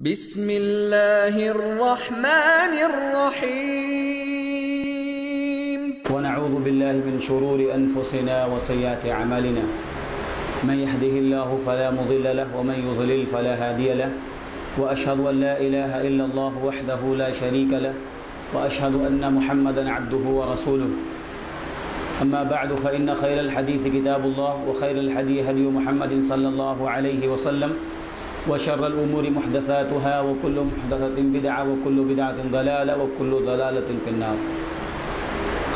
بسم اللہ الرحمن الرحیم ونعوذ باللہ من شرور انفسنا وسیئات اعمالنا من يهده الله فلا مضل له ومن يضلل فلا هادي له واشهد ان لا اله الا الله وحده لا شريك له واشهد ان محمدا عبده ورسوله اما بعد فان خير الحديث كتاب الله وخير الهدي هدي محمد صلى الله عليه وسلم وشر الأمور محدثاتها وكل محدثة بدعة وكل بدعة ضلالة وكل ضلالة في النار.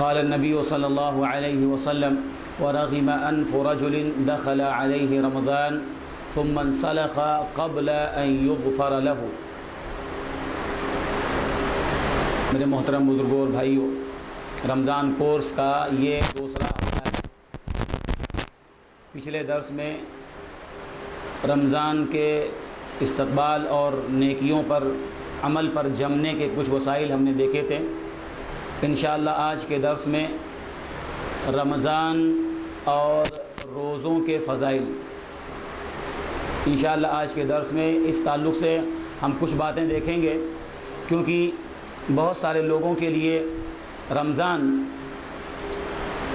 قال النبي صلى الله عليه وسلم ورغم أنف رجل دخل عليه رمضان ثم انسلخ قبل أن يغفر له. میرے محترم بزرگوں اور بھائیوں، رمضان کورس کا یہ دوسرا ہفتہ ہے۔ پچھلے درس میں رمضان کے استقبال اور نیکیوں پر عمل پر جمنے کے کچھ وسائل ہم نے دیکھے تھے۔ انشاءاللہ آج کے درس میں رمضان اور روزوں کے فضائل، انشاءاللہ آج کے درس میں اس تعلق سے ہم کچھ باتیں دیکھیں گے، کیونکہ بہت سارے لوگوں کے لیے رمضان،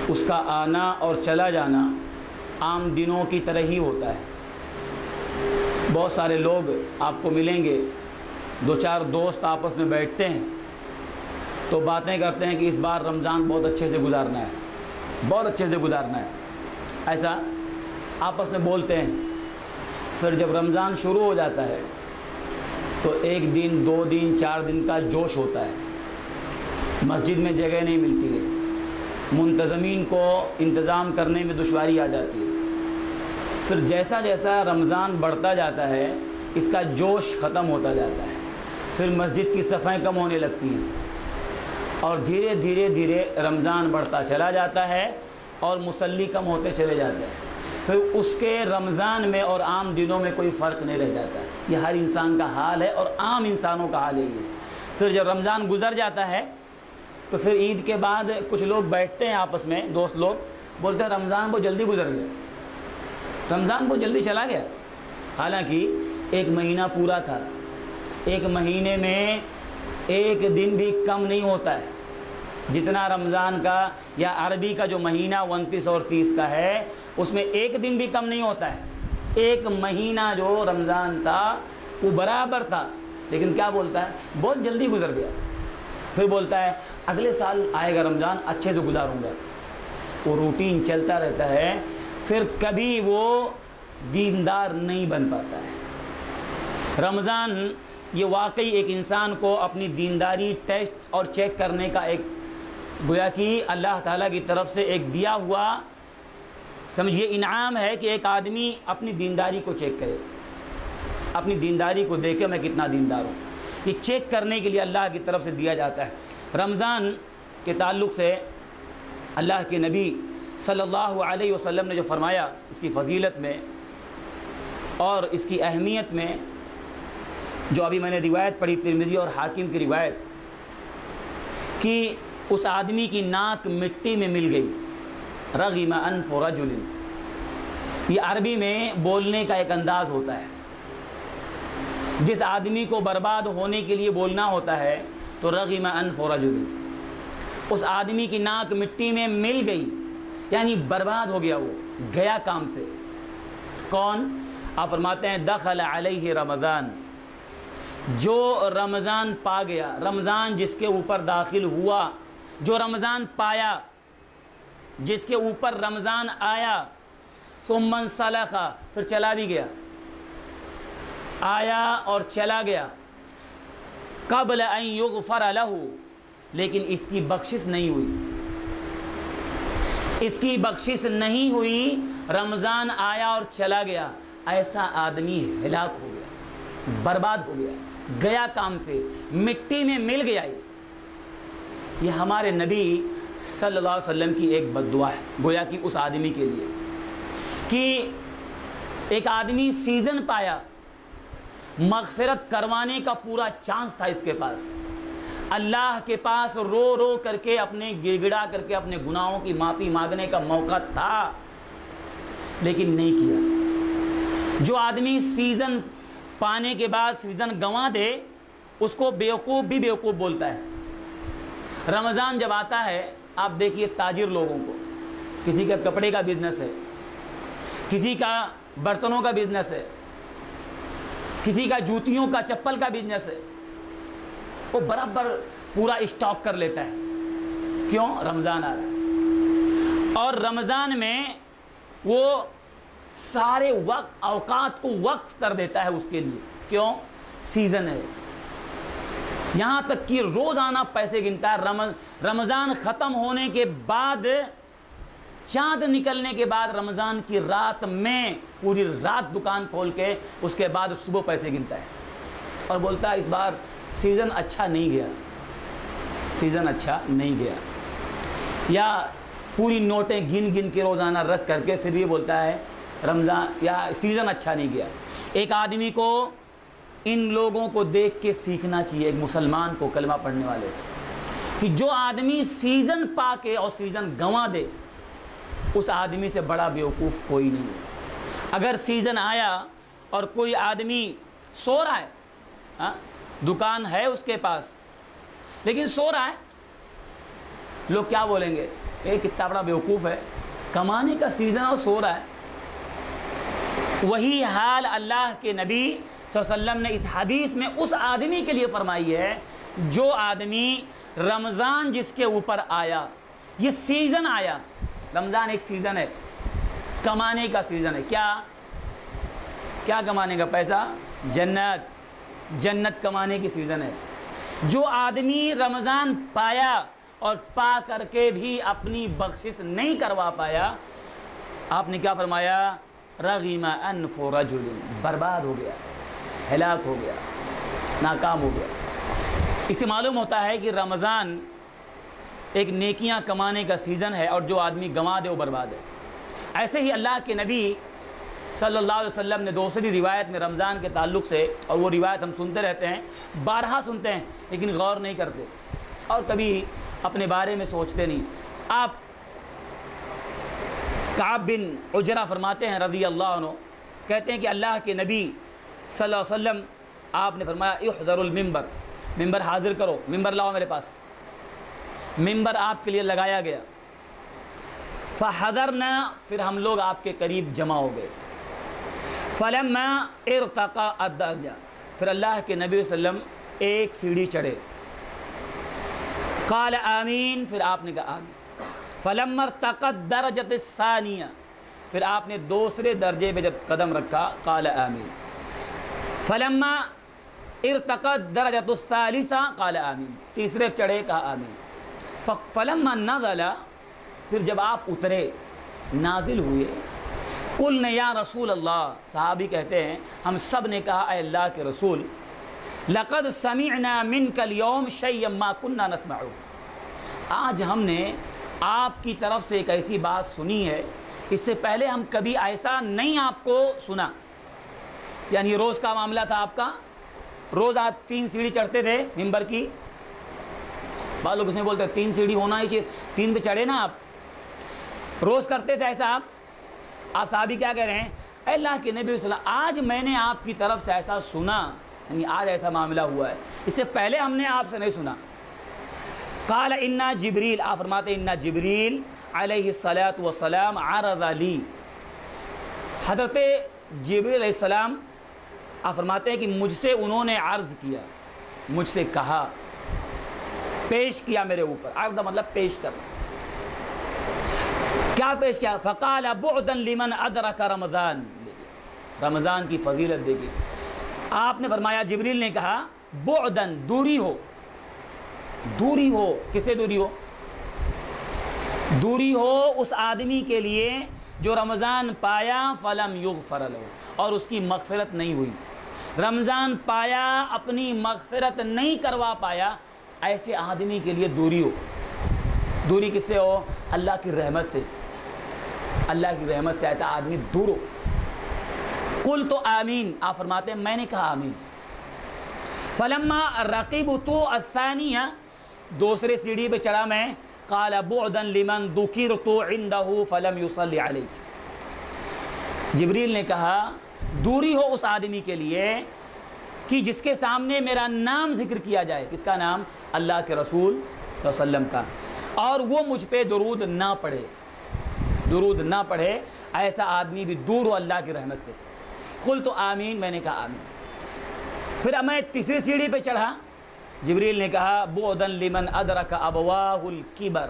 اس کا آنا اور چلا جانا عام دنوں کی طرح ہی ہوتا ہے۔ بہت سارے لوگ آپ کو ملیں گے، دو چار دوست آپس میں بیٹھتے ہیں تو باتیں کرتے ہیں کہ اس بار رمضان بہت اچھے سے گزارنا ہے، بہت اچھے سے گزارنا ہے، ایسا آپس میں بولتے ہیں۔ پھر جب رمضان شروع ہو جاتا ہے تو ایک دن، دو دن، چار دن کا جوش ہوتا ہے، مسجد میں جگہ نہیں ملتی ہے، منتظمین کو انتظام کرنے میں دشواری آ جاتی ہے۔ پھر جیسا جیسا رمضان بڑھتا جاتا ہے اس کا جوش ختم ہوتا جاتا ہے، پھر مسجد کی صفائیں کم ہونے لگتی ہیں اور دھیرے دھیرے رمضان بڑھتا چلا جاتا ہے اور مصلی کم ہوتے چلے جاتے ہیں۔ پھر اس کے رمضان میں اور عام دنوں میں کوئی فرق نہیں رہ جاتا۔ یہ ہر انسان کا حال ہے اور عام انسانوں کا حال ہے یہ۔ پھر جب رمضان گزر جاتا ہے تو پھر عید کے بعد کچھ لوگ بیٹھتے ہیں آپس میں، دوست لوگ بولتے ہیں رمضان بہت جلدی گزر گیا، رمضان بہت جلدی چلا گیا۔ حالانکہ ایک مہینہ پورا تھا، ایک مہینے میں ایک دن بھی کم نہیں ہوتا ہے، جتنا رمضان کا یا عربی کا جو مہینہ 29 اور 30 کا ہے اس میں ایک دن بھی کم نہیں ہوتا ہے۔ ایک مہینہ جو رمضان تھا وہ برابر تھا، لیکن کیا بولتا ہے؟ بہت جلدی گزر گیا۔ پھر بولتا ہے اگلے سال آئے گا رمضان، اچھے سے گزاروں گا۔ وہ روٹین چلتا رہتا ہے، پھر کبھی وہ دیندار نہیں بن پاتا ہے۔ رمضان یہ واقعی ایک انسان کو اپنی دینداری ٹیسٹ اور چیک کرنے کا ایک گویا کہ اللہ تعالیٰ کی طرف سے ایک دیا ہوا سمجھیے انعام ہے کہ ایک آدمی اپنی دینداری کو چیک کرے، اپنی دینداری کو دیکھے میں کتنا دیندار ہوں۔ یہ چیک کرنے کے لیے اللہ کی طرف سے دیا جاتا ہے۔ رمضان کے تعلق سے اللہ کے نبی صلی اللہ علیہ وسلم نے جو فرمایا اس کی فضیلت میں اور اس کی اہمیت میں، جو ابھی میں نے روایت پڑھی ترمذی اور حاکم کی روایت، کہ اس آدمی کی ناک مٹی میں مل گئی، رغم انف رجل، یہ عربی میں بولنے کا ایک انداز ہوتا ہے۔ جس آدمی کو برباد ہونے کے لیے بولنا ہوتا ہے تو رغم انف رجل، اس آدمی کی ناک مٹی میں مل گئی، یعنی برباد ہو گیا، وہ گیا کام سے۔ کون؟ آپ فرماتے ہیں دخل علیہ رمضان، جو رمضان پا گیا، رمضان جس کے اوپر داخل ہوا، جو رمضان پایا، جس کے اوپر رمضان آیا، ثم انسلخ، پھر چلا بھی گیا، آیا اور چلا گیا، قبل ان یغفر لہ، لیکن اس کی بخشش نہیں ہوئی، اس کی بخشش نہیں ہوئی، رمضان آیا اور چلا گیا، ایسا آدمی ہلاک ہو گیا، برباد ہو گیا، گیا کام سے، مٹی میں مل گیا۔ یہ ہمارے نبی صلی اللہ علیہ وسلم کی ایک بد دعا ہے گویا کہ اس آدمی کے لیے، کہ ایک آدمی سیزن پایا، مغفرت کروانے کا پورا چانس تھا اس کے پاس، اللہ کے پاس رو رو کر کے اپنے گڑ گڑا کر کے اپنے گناہوں کی معافی مانگنے کا موقع تھا، لیکن نہیں کیا۔ جو آدمی سیزن پانے کے بعد سیزن گنوا دے اس کو بیوقوف بھی بیوقوف بولتا ہے۔ رمضان جب آتا ہے آپ دیکھیے تاجر لوگوں کو، کسی کا کپڑے کا بزنس ہے، کسی کا برتنوں کا بزنس ہے، کسی کا جوتیوں کا چپل کا بزنس ہے، وہ برابر پورا اسٹاک کر لیتا ہے۔ کیوں؟ رمضان آ رہا ہے، اور رمضان میں وہ سارے وقت اوقات کو وقف کر دیتا ہے اس کے لیے۔ کیوں؟ سیزن ہے۔ یہاں تک کہ روزانہ پیسے گنتا ہے۔ رمضان ختم ہونے کے بعد، چاند نکلنے کے بعد رمضان کی رات میں پوری رات دکان کھول کے اس کے بعد صبح پیسے گنتا ہے اور بولتا ہے اس بار سیزن اچھا نہیں گیا، سیزن اچھا نہیں گیا۔ یا پوری نوٹیں گن گن کے روزانہ رکھ کر کے پھر بھی بولتا ہے رمضان یا سیزن اچھا نہیں گیا۔ ایک آدمی کو ان لوگوں کو دیکھ کے سیکھنا چاہیے، ایک مسلمان کو، کلمہ پڑھنے والے، کہ جو آدمی سیزن پا کے اور سیزن گنوا دے اس آدمی سے بڑا بیوقوف کوئی نہیں ہے۔ اگر سیزن آیا اور کوئی آدمی سو رہا ہے، دکان ہے اس کے پاس لیکن سو رہا ہے، لوگ کیا بولیں گے؟ کتنا بڑا بیوقوف ہے، کمانے کا سیزن اور سو رہا ہے۔ وہی حال اللہ کے نبی صلی اللہ علیہ وسلم نے اس حدیث میں اس آدمی کے لیے فرمائی ہے جو آدمی رمضان جس کے اوپر آیا، یہ سیزن آیا، رمضان ایک سیزن ہے، کمانے کا سیزن ہے۔ کیا کمانے کا؟ پیسہ، جنت کمانے کی سیزن ہے۔ جو آدمی رمضان پایا اور پا کر کے بھی اپنی بخشش نہیں کروا پایا، آپ نے کیا فرمایا؟ رغم انف رجل، برباد ہو گیا، ہلاک ہو گیا، ناکام ہو گیا۔ اس سے معلوم ہوتا ہے کہ رمضان ایک نیکیاں کمانے کا سیزن ہے اور جو آدمی گنوا دے وہ برباد ہے۔ ایسے ہی اللہ کے نبی صلی اللہ علیہ وسلم نے دوسری روایت میں رمضان کے تعلق سے، اور وہ روایت ہم سنتے رہتے ہیں، بارہا سنتے ہیں لیکن غور نہیں کرتے اور کبھی اپنے بارے میں سوچتے نہیں۔ آپ کعب بن عجرہ فرماتے ہیں رضی اللہ عنہ، کہتے ہیں کہ اللہ کے نبی صلی اللہ علیہ وسلم آپ نے فرمایا احضر المنبر، ممبر حاضر کرو، ممبر لاؤ میرے پاس۔ ممبر آپ کے لیے لگایا گیا۔ فحضرنا، پھر ہم لوگ آپ کے قریب جمع ہو گئے۔ فلما ارتقى الدرجہ، پھر اللہ کے نبی صلی اللہ علیہ وسلم ایک سیڑھی چڑھے۔ قال آمین، پھر آپ نے کہا آمین۔ فلما ارتقى الدرجة الثانیہ، پھر آپ نے دوسرے درجے پہ جب قدم رکھا، قال آمین۔ فلما ارتقى الدرجة الثالثہ، قال آمین، تیسرے چڑھے، کہا آمین۔ فلما نزل، پھر جب آپ اترے، نازل ہوئے، قلنا یا رسول اللہ، صحابی کہتے ہیں ہم سب نے کہا اے اللہ کے رسول، لقد سمعنا منك اليوم شيئا ما كنا نسمعه، آج ہم نے آپ کی طرف سے ایک ایسی بات سنی ہے، اس سے پہلے ہم کبھی ایسا نہیں آپ کو سنا۔ یعنی روز کا معاملہ تھا آپ کا، روز آپ 3 سیڑھی چڑھتے تھے ممبر کی، بعض لوگ اس میں بولتے ہیں 3 سیڑھی ہونا ہی چاہیے، 3 پہ چڑھے نا آپ، روز کرتے تھے ایسا آپ صحابی کیا کہہ رہے ہیں؟ اے اللہ کے نبی صلی اللہ علیہ وسلم، آج میں نے آپ کی طرف سے ایسا سنا، یعنی آج ایسا معاملہ ہوا ہے، اس سے پہلے ہم نے آپ سے نہیں سنا۔ قال انا جبریل، آپ فرماتے ہیں انا جبریل علیہ الصلاۃ والسلام عرض لی، حضرت جبریل علیہ السلام آپ فرماتے ہیں کہ مجھ سے انہوں نے عرض کیا، مجھ سے کہا، پیش کیا میرے اوپر، عرض مطلب پیش کرنا۔ کیا پیش کیا؟ فقال بعدا لمن ادرک رمضان، رمضان کی فضیلت دیکھیے۔ آپ نے فرمایا، جبریل نے کہا بعدا، دوری ہو، دوری ہو، کسے دوری ہو؟ دوری ہو اس آدمی کے لیے جو رمضان پایا فلم یغفر له، اور اس کی مغفرت نہیں ہوئی۔ رمضان پایا، اپنی مغفرت نہیں کروا پایا، ایسے آدمی کے لیے دوری ہو۔ دوری کس سے ہو؟ اللہ کی رحمت سے، اللہ کی رحمت سے ایسا آدمی دور ہو۔ قل تو آمین، آپ فرماتے ہیں میں نے کہا آمین۔ فلما رقبت الثانیہ، دوسرے سیڑھی پہ چڑھا میں، قال بعدا لمن ذکرت عنده فلم يصلي علیک، جبریل نے کہا دوری ہو اس آدمی کے لیے کہ جس کے سامنے میرا نام ذکر کیا جائے. کس کا نام؟ اللہ کے رسول صلی اللہ علیہ وسلم کا. اور وہ مجھ پہ درود نہ پڑھے, ایسا آدمی بھی دور ہو اللہ کی رحمت سے. قلت آمین, میں نے کہا آمین. پھر میں تیسری سیڑھی پہ چڑھا. جبریل نے کہا بعدًا لمن ادرک ابواہ الکبر,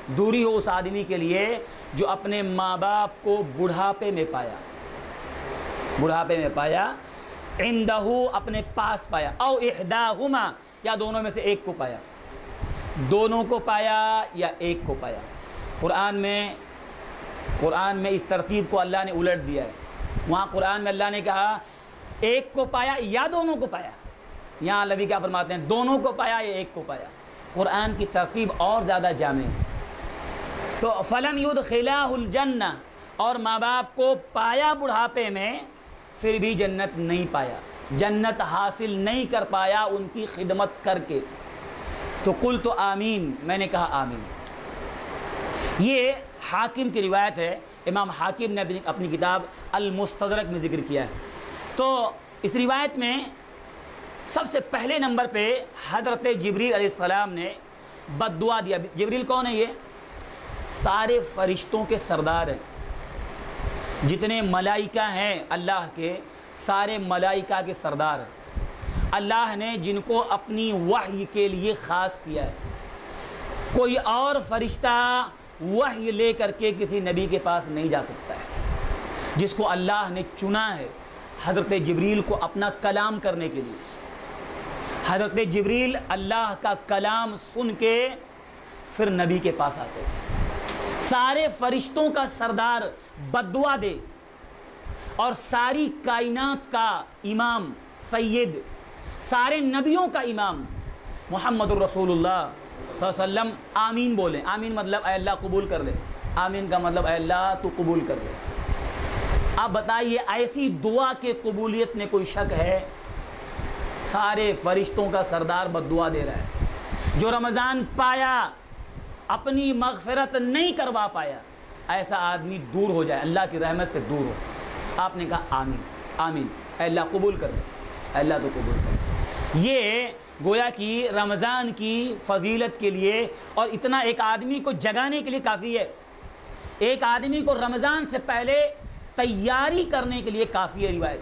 دوری ہو اس آدمی کے لیے جو اپنے ماں باپ کو بڑھاپے میں پایا, عندہ اپنے پاس پایا, او احداہما یا دونوں میں سے ایک کو پایا, دونوں کو پایا یا ایک کو پایا. قرآن میں اس ترتیب کو اللہ نے الٹ دیا ہے. وہاں قرآن میں اللہ نے کہا ایک کو پایا یا دونوں کو پایا, یہاں نبی کیا فرماتے ہیں؟ دونوں کو پایا یا ایک کو پایا. قرآن کی ترتیب اور زیادہ جامع ہے. تو فلم یدخلہ الجنہ, اور ماں باپ کو پایا بڑھاپے میں, پھر بھی جنت نہیں پایا, جنت حاصل نہیں کر پایا ان کی خدمت کر کے. تو قلت آمین, میں نے کہا آمین. یہ حاکم کی روایت ہے. امام حاکم نے اپنی کتاب المستدرک میں ذکر کیا ہے. تو اس روایت میں سب سے پہلے نمبر پہ حضرت جبریل علیہ السلام نے بد دعا دیا. جبریل کون ہے؟ یہ سارے فرشتوں کے سردار ہیں. جتنے ملائکہ ہیں اللہ کے, سارے ملائکہ کے سردار ہیں. اللہ نے جن کو اپنی وحی کے لیے خاص کیا ہے. کوئی اور فرشتہ وحی لے کر کے کسی نبی کے پاس نہیں جا سکتا ہے. جس کو اللہ نے چنا ہے حضرت جبریل کو اپنا کلام کرنے کے لیے. حضرت جبریل اللہ کا کلام سن کے پھر نبی کے پاس آتے تھے. سارے فرشتوں کا سردار بد دعا دے اور ساری کائنات کا امام سید, سارے نبیوں کا امام محمد الرسول اللہ صلی اللہ علیہ وسلم آمین بولیں. آمین مطلب اے اللہ قبول کر لے. آمین کا مطلب اے اللہ تو قبول کر لے. آپ بتائیے ایسی دعا کے قبولیت میں کوئی شک ہے؟ سارے فرشتوں کا سردار بد دعا دے رہا ہے. جو رمضان پایا اپنی مغفرت نہیں کروا پایا, ایسا آدمی دور ہو جائے, اللہ کی رحمت سے دور ہو. آپ نے کہا آمین آمین, اے اللہ قبول کر لے, اے اللہ تو قبول کر لے. یہ گویا کہ رمضان کی فضیلت کے لیے اور اتنا ایک آدمی کو جگانے کے لیے کافی ہے. ایک آدمی کو رمضان سے پہلے تیاری کرنے کے لیے کافی ہے روایت.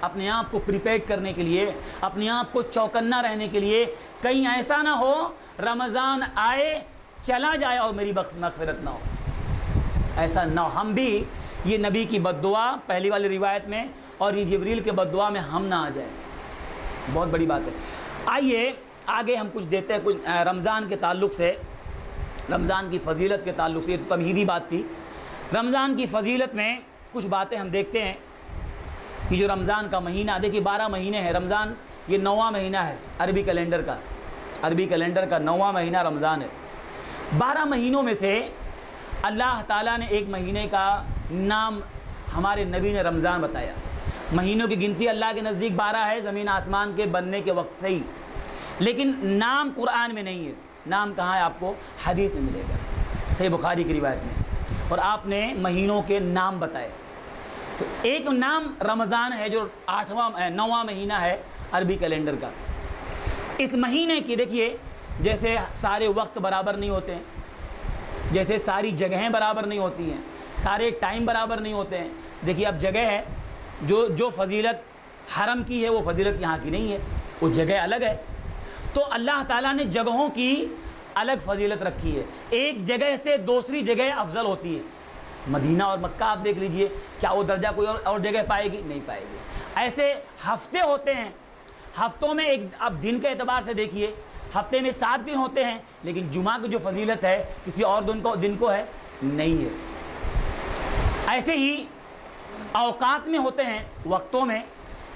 اپنے آپ کو پریپیئرڈ کرنے کے لیے, اپنے آپ کو چوکنا رہنے کے لیے, کہیں ایسا نہ ہو رمضان آئے چلا جائے اور میری مغفرت نہ ہو. ایسا نہ ہو. ہم بھی یہ نبی کی بد دعا پہلی والی روایت میں اور یہ جبریل کے بد دعا میں ہم نہ آ جائیں. بہت بڑی بات ہے. آئیے آگے ہم کچھ دیتے ہیں کچھ رمضان کے تعلق سے, رمضان کی فضیلت کے تعلق سے. یہ تو تمہیدی بات تھی. رمضان کی فضیلت میں کچھ باتیں ہم دیکھتے ہیں کہ جو رمضان کا مہینہ, دیکھیے 12 مہینے ہیں. رمضان یہ 9واں مہینہ ہے عربی کیلنڈر کا. عربی کیلنڈر کا 9واں مہینہ رمضان ہے. 12 مہینوں میں سے اللہ تعالیٰ نے ایک مہینے کا نام ہمارے نبی نے رمضان بتایا. مہینوں کی گنتی اللہ کے نزدیک 12 ہے زمین آسمان کے بننے کے وقت سے ہی, لیکن نام قرآن میں نہیں ہے. نام کہاں ہے؟ آپ کو حدیث میں ملے گا, صحیح بخاری کی روایت میں. اور آپ نے مہینوں کے نام بتائے. تو ایک نام رمضان ہے جو 9واں مہینہ ہے عربی کیلنڈر کا. اس مہینے کی دیکھیے, جیسے سارے وقت برابر نہیں ہوتے ہیں, جیسے ساری جگہیں برابر نہیں ہوتی ہیں, سارے ٹائم برابر نہیں ہوتے ہیں. دیکھیے اب جگہ ہے, جو فضیلت حرم کی ہے وہ فضیلت یہاں کی نہیں ہے, وہ جگہ الگ ہے. تو اللہ تعالیٰ نے جگہوں کی الگ فضیلت رکھی ہے. ایک جگہ سے دوسری جگہ افضل ہوتی ہے. مدینہ اور مکہ آپ دیکھ لیجئے, کیا وہ درجہ کوئی اور جگہ پائے گی؟ نہیں پائے گی. ایسے ہفتے ہوتے ہیں, ہفتوں میں ایک اب دن کے اعتبار سے دیکھیے, ہفتے میں 7 دن ہوتے ہیں, لیکن جمعہ کی جو فضیلت ہے کسی اور دن کو ہے نہیں ہے. ایسے ہی اوقات میں ہوتے ہیں, وقتوں میں,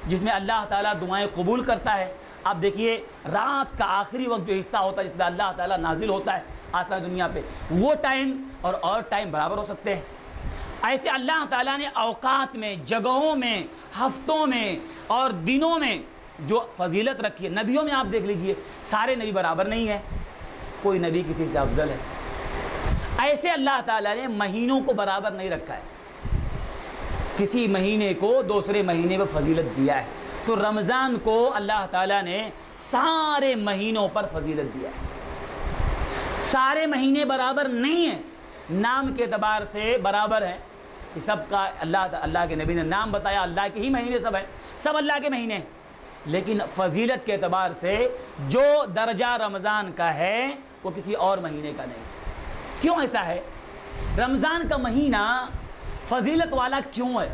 جس میں اللہ تعالیٰ دعائیں قبول کرتا ہے. آپ دیکھیے رات کا آخری وقت جو حصہ ہوتا ہے جس میں اللہ تعالیٰ نازل ہوتا ہے آسمان دنیا پہ, وہ ٹائم اور ٹائم برابر ہو سکتے ہیں. ایسے اللہ تعالیٰ نے اوقات میں, جگہوں میں, ہفتوں میں اور دنوں میں جو فضیلت رکھی ہے. نبیوں میں آپ دیکھ لیجئے سارے نبی برابر نہیں ہیں, کوئی نبی کسی سے افضل ہے. ایسے اللہ تعالیٰ نے مہینوں کو برابر نہیں رکھا ہے, کسی مہینے کو دوسرے مہینے میں فضیلت دیا ہے. تو رمضان کو اللہ تعالیٰ نے سارے مہینوں پر فضیلت دیا ہے. سارے مہینے برابر نہیں ہیں، نام کے اعتبار سے برابر ہیں. یہ سب کا اللہ کے نبی نے نام بتایا، اللہ کے ہی مہینے سب ہیں، سب اللہ کے مہینے ہیں. لیکن فضیلت کے اعتبار سے جو درجہ رمضان کا ہے وہ کسی اور مہینے کا نہیں. کیوں ایسا ہے؟ رمضان کا مہینہ فضیلت والا کیوں ہے؟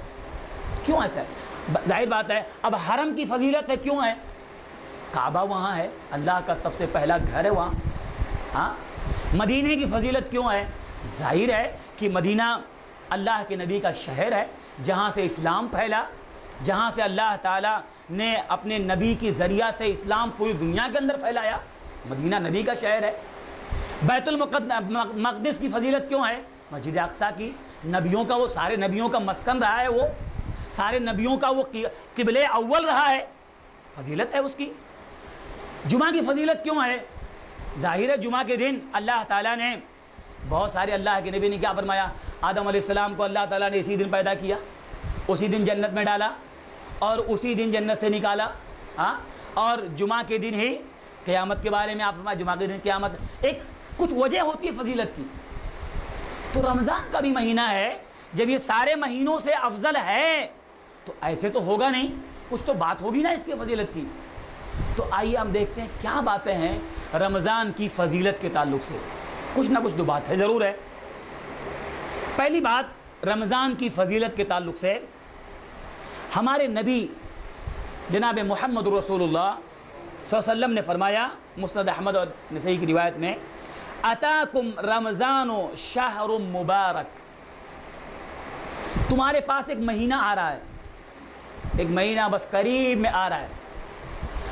کیوں ایسا ہے؟ ظاہر بات ہے، اب حرم کی فضیلت ہے، کیوں ہے؟ کعبہ وہاں ہے، اللہ کا سب سے پہلا گھر ہے وہاں. ہاں، مدینے کی فضیلت کیوں ہے؟ ظاہر ہے کہ مدینہ اللہ کے نبی کا شہر ہے، جہاں سے اسلام پھیلا، جہاں سے اللہ تعالیٰ نے اپنے نبی کی ذریعہ سے اسلام پوری دنیا کے اندر پھیلایا. مدینہ نبی کا شہر ہے. بیت المقدس کی فضیلت کیوں ہے؟ مسجد اقصیٰ کی، نبیوں کا وہ سارے نبیوں کا مسکن رہا ہے، وہ سارے نبیوں کا وہ قبلہ اول رہا ہے، فضیلت ہے اس کی. جمعہ کی فضیلت کیوں ہے؟ ظاہر ہے جمعہ کے دن اللہ تعالیٰ نے بہت سارے، اللہ کے نبی نے کیا فرمایا؟ آدم علیہ السلام کو اللہ تعالیٰ نے اسی دن پیدا کیا، اسی دن جنت میں ڈالا اور اسی دن جنت سے نکالا. ہاں، اور جمعہ کے دن ہی قیامت کے بارے میں آپ فرمایا، جمعہ کے دن قیامت، ایک کچھ وجہ ہوتی ہے فضیلت کی. تو رمضان کا بھی مہینہ ہے، جب یہ سارے مہینوں سے افضل ہے تو ایسے تو ہوگا نہیں، کچھ تو بات ہوگی نا اس کی فضیلت کی. تو آئیے ہم دیکھتے ہیں کیا باتیں ہیں رمضان کی فضیلت کے تعلق سے. کچھ نہ کچھ تو بات ہے، ضرور ہے. پہلی بات رمضان کی فضیلت کے تعلق سے، ہمارے نبی جناب محمد رسول اللہ صلی اللہ علیہ وسلم نے فرمایا، مسند احمد اور نسائی کی روایت میں، اتاکم رمضان شہر مبارک، تمہارے پاس ایک مہینہ آ رہا ہے، ایک مہینہ بس قریب میں آ رہا ہے.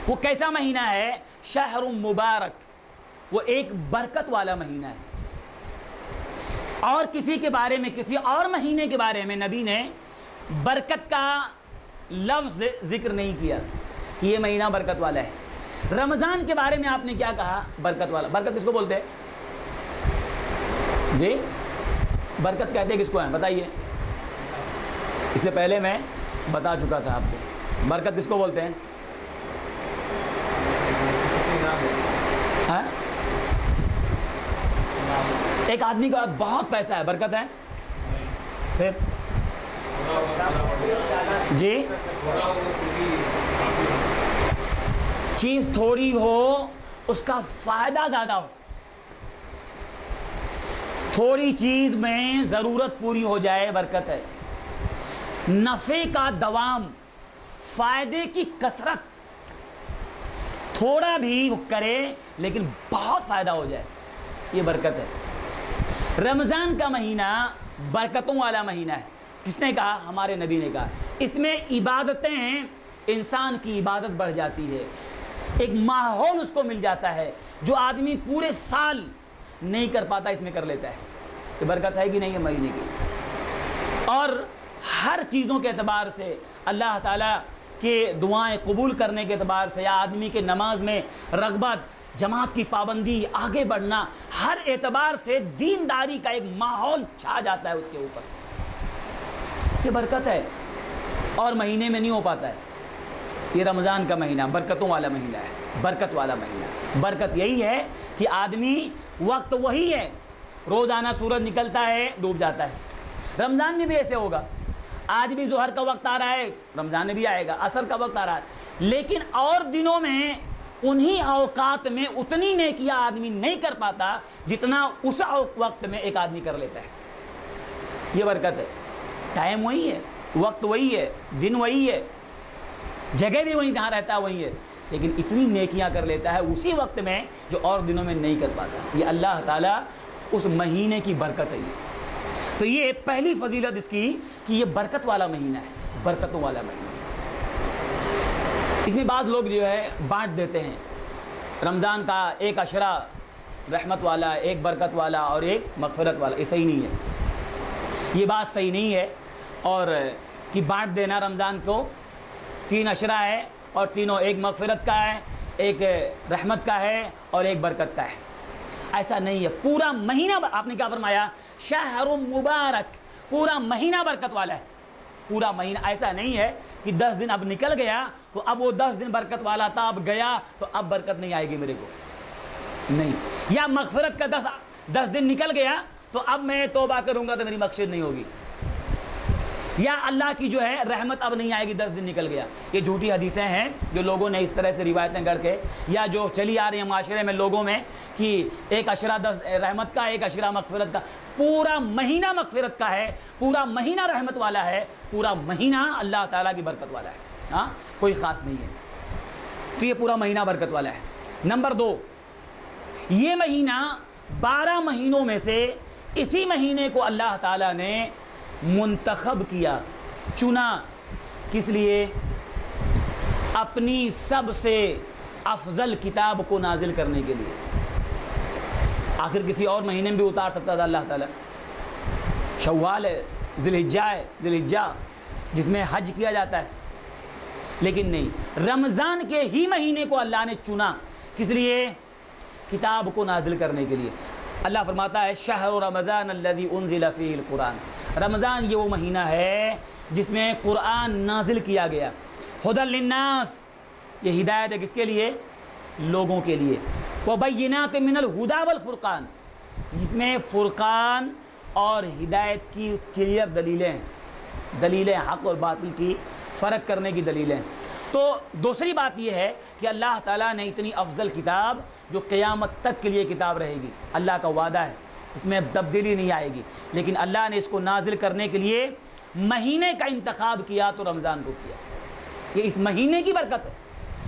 وہ کیسا مہینہ ہے؟ شہر مبارک، وہ ایک برکت والا مہینہ ہے. اور کسی کے بارے میں، کسی اور مہینے کے بارے میں نبی نے برکت کا لفظ ذکر نہیں کیا کہ یہ مہینہ برکت والا ہے. رمضان کے بارے میں آپ نے کیا کہا؟ برکت والا. برکت کس کو بولتے ہیں جی؟ برکت کہتے ہیں کس کو ہیں؟ بتائیے. اس سے پہلے میں بتا چکا تھا آپ کو، برکت کس کو بولتے ہیں؟ ہاں؟ ایک آدمی کا بہت پیسہ ہے، برکت ہے؟ پھر جی، چیز تھوڑی ہو اس کا فائدہ زیادہ ہو، تھوڑی چیز میں ضرورت پوری ہو جائے، برکت ہے. نفع کا دوام، فائدے کی کثرت، تھوڑا بھی کرے لیکن بہت فائدہ ہو جائے، یہ برکت ہے. رمضان کا مہینہ برکتوں والا مہینہ ہے. کس نے کہا؟ ہمارے نبی نے کہا. اس میں عبادتیں، انسان کی عبادت بڑھ جاتی ہے، ایک ماحول اس کو مل جاتا ہے جو آدمی پورے سال نہیں کر پاتا، اس میں کر لیتا ہے. یہ برکت ہے کہ نہیں ہے مہینے کی؟ اور ہر چیزوں کے اعتبار سے، اللہ تعالیٰ کے دعائیں قبول کرنے کے اعتبار سے، یا آدمی کے نماز میں رغبت، جماعت کی پابندی، آگے بڑھنا، ہر اعتبار سے دینداری کا ایک ماحول چھا جاتا ہے اس کے اوپر. یہ برکت ہے اور مہینے میں نہیں ہو پاتا ہے. یہ رمضان کا مہینہ برکتوں والا مہینہ ہے، برکت والا مہینہ. برکت یہی ہے کہ آدمی، وقت وہی ہے، روزانہ سورج نکلتا ہے ڈوب جاتا ہے. رمضان میں بھی ایسے ہوگا. آج بھی ظہر کا وقت آ رہا ہے، رمضان میں بھی آئے گا، عصر کا وقت آ رہا ہے. لیکن اور دنوں میں، انہی اوقات میں اتنی نیکیاں آدمی نہیں کر پاتا جتنا اس وقت میں ایک آدمی کر لیتا ہے. یہ برکت ہے. ٹائم وہی ہے، وقت وہی ہے، دن وہی ہے، جگہ بھی وہیں جہاں رہتا ہے وہی ہے، لیکن اتنی نیکیاں کر لیتا ہے اسی وقت میں جو اور دنوں میں نہیں کر پاتا. یہ اللہ تعالیٰ اس مہینے کی برکت ہے. تو یہ پہلی فضیلت اس کی کہ یہ برکت والا مہینہ ہے، برکتوں والا مہینہ. اس میں بعض لوگ جو ہے بانٹ دیتے ہیں رمضان کا ایک عشرہ رحمت والا، ایک برکت والا اور ایک مغفرت والا. یہ صحیح نہیں ہے، یہ بات صحیح نہیں ہے. اور کہ بانٹ دینا رمضان کو 3 عشرہ ہے اور تینوں، ایک مغفرت کا ہے، ایک رحمت کا ہے اور ایک برکت کا ہے، ایسا نہیں ہے. پورا مہینہ، آپ نے کیا فرمایا؟ شہر مبارک، پورا مہینہ برکت والا ہے. پورا مہینہ، ایسا نہیں ہے کہ 10 دن اب نکل گیا تو اب وہ 10 دن برکت والا تھا، اب گیا تو اب برکت نہیں آئے گی میرے کو، نہیں. یا مغفرت کا 10 دن نکل گیا تو اب میں توبہ کروں گا تو میری مغفرت نہیں ہوگی. یا اللہ کی جو ہے رحمت اب نہیں آئے گی 10 دن نکل گیا. یہ جھوٹی حدیثیں ہیں جو لوگوں نے اس طرح سے روایتیں گڑھ کے یا جو چلی آ رہی ہیں معاشرے میں لوگوں میں کہ ایک عشرہ 10 رحمت کا، ایک عشرہ مغفرت کا. پورا مہینہ مغفرت کا ہے، پورا مہینہ رحمت والا ہے، پورا مہینہ اللہ تعالیٰ کی برکت والا ہے. ہاں کوئی خاص نہیں ہے. تو یہ پورا مہینہ برکت والا ہے. نمبر 2، یہ مہینہ 12 مہینوں میں سے اسی مہینے کو اللہ تعالیٰ نے منتخب کیا، چنا. کس لیے؟ اپنی سب سے افضل کتاب کو نازل کرنے کے لیے. آخر کسی اور مہینے میں بھی اتار سکتا تھا اللہ تعالیٰ. شوال ہے، ذی الحجہ جس میں حج کیا جاتا ہے، لیکن نہیں، رمضان کے ہی مہینے کو اللہ نے چنا. کس لیے؟ کتاب کو نازل کرنے کے لیے. اللہ فرماتا ہے شہر رمضان الذی انزل فیہ القرآن. رمضان یہ وہ مہینہ ہے جس میں قرآن نازل کیا گیا. ھدی للناس، یہ ہدایت ہے کس کے لیے؟ لوگوں کے لیے. وبینات من الہدی والفرقان، جس میں فرقان اور ہدایت کی کلیئر دلیلیں حق اور باطل کی فرق کرنے کی دلیلیں. تو دوسری بات یہ ہے کہ اللہ تعالیٰ نے اتنی افضل کتاب جو قیامت تک کے لیے کتاب رہے گی، اللہ کا وعدہ ہے، اس میں تبدیلی نہیں آئے گی، لیکن اللہ نے اس کو نازل کرنے کے لیے مہینے کا انتخاب کیا تو رمضان کو کیا. یہ اس مہینے کی برکت ہے،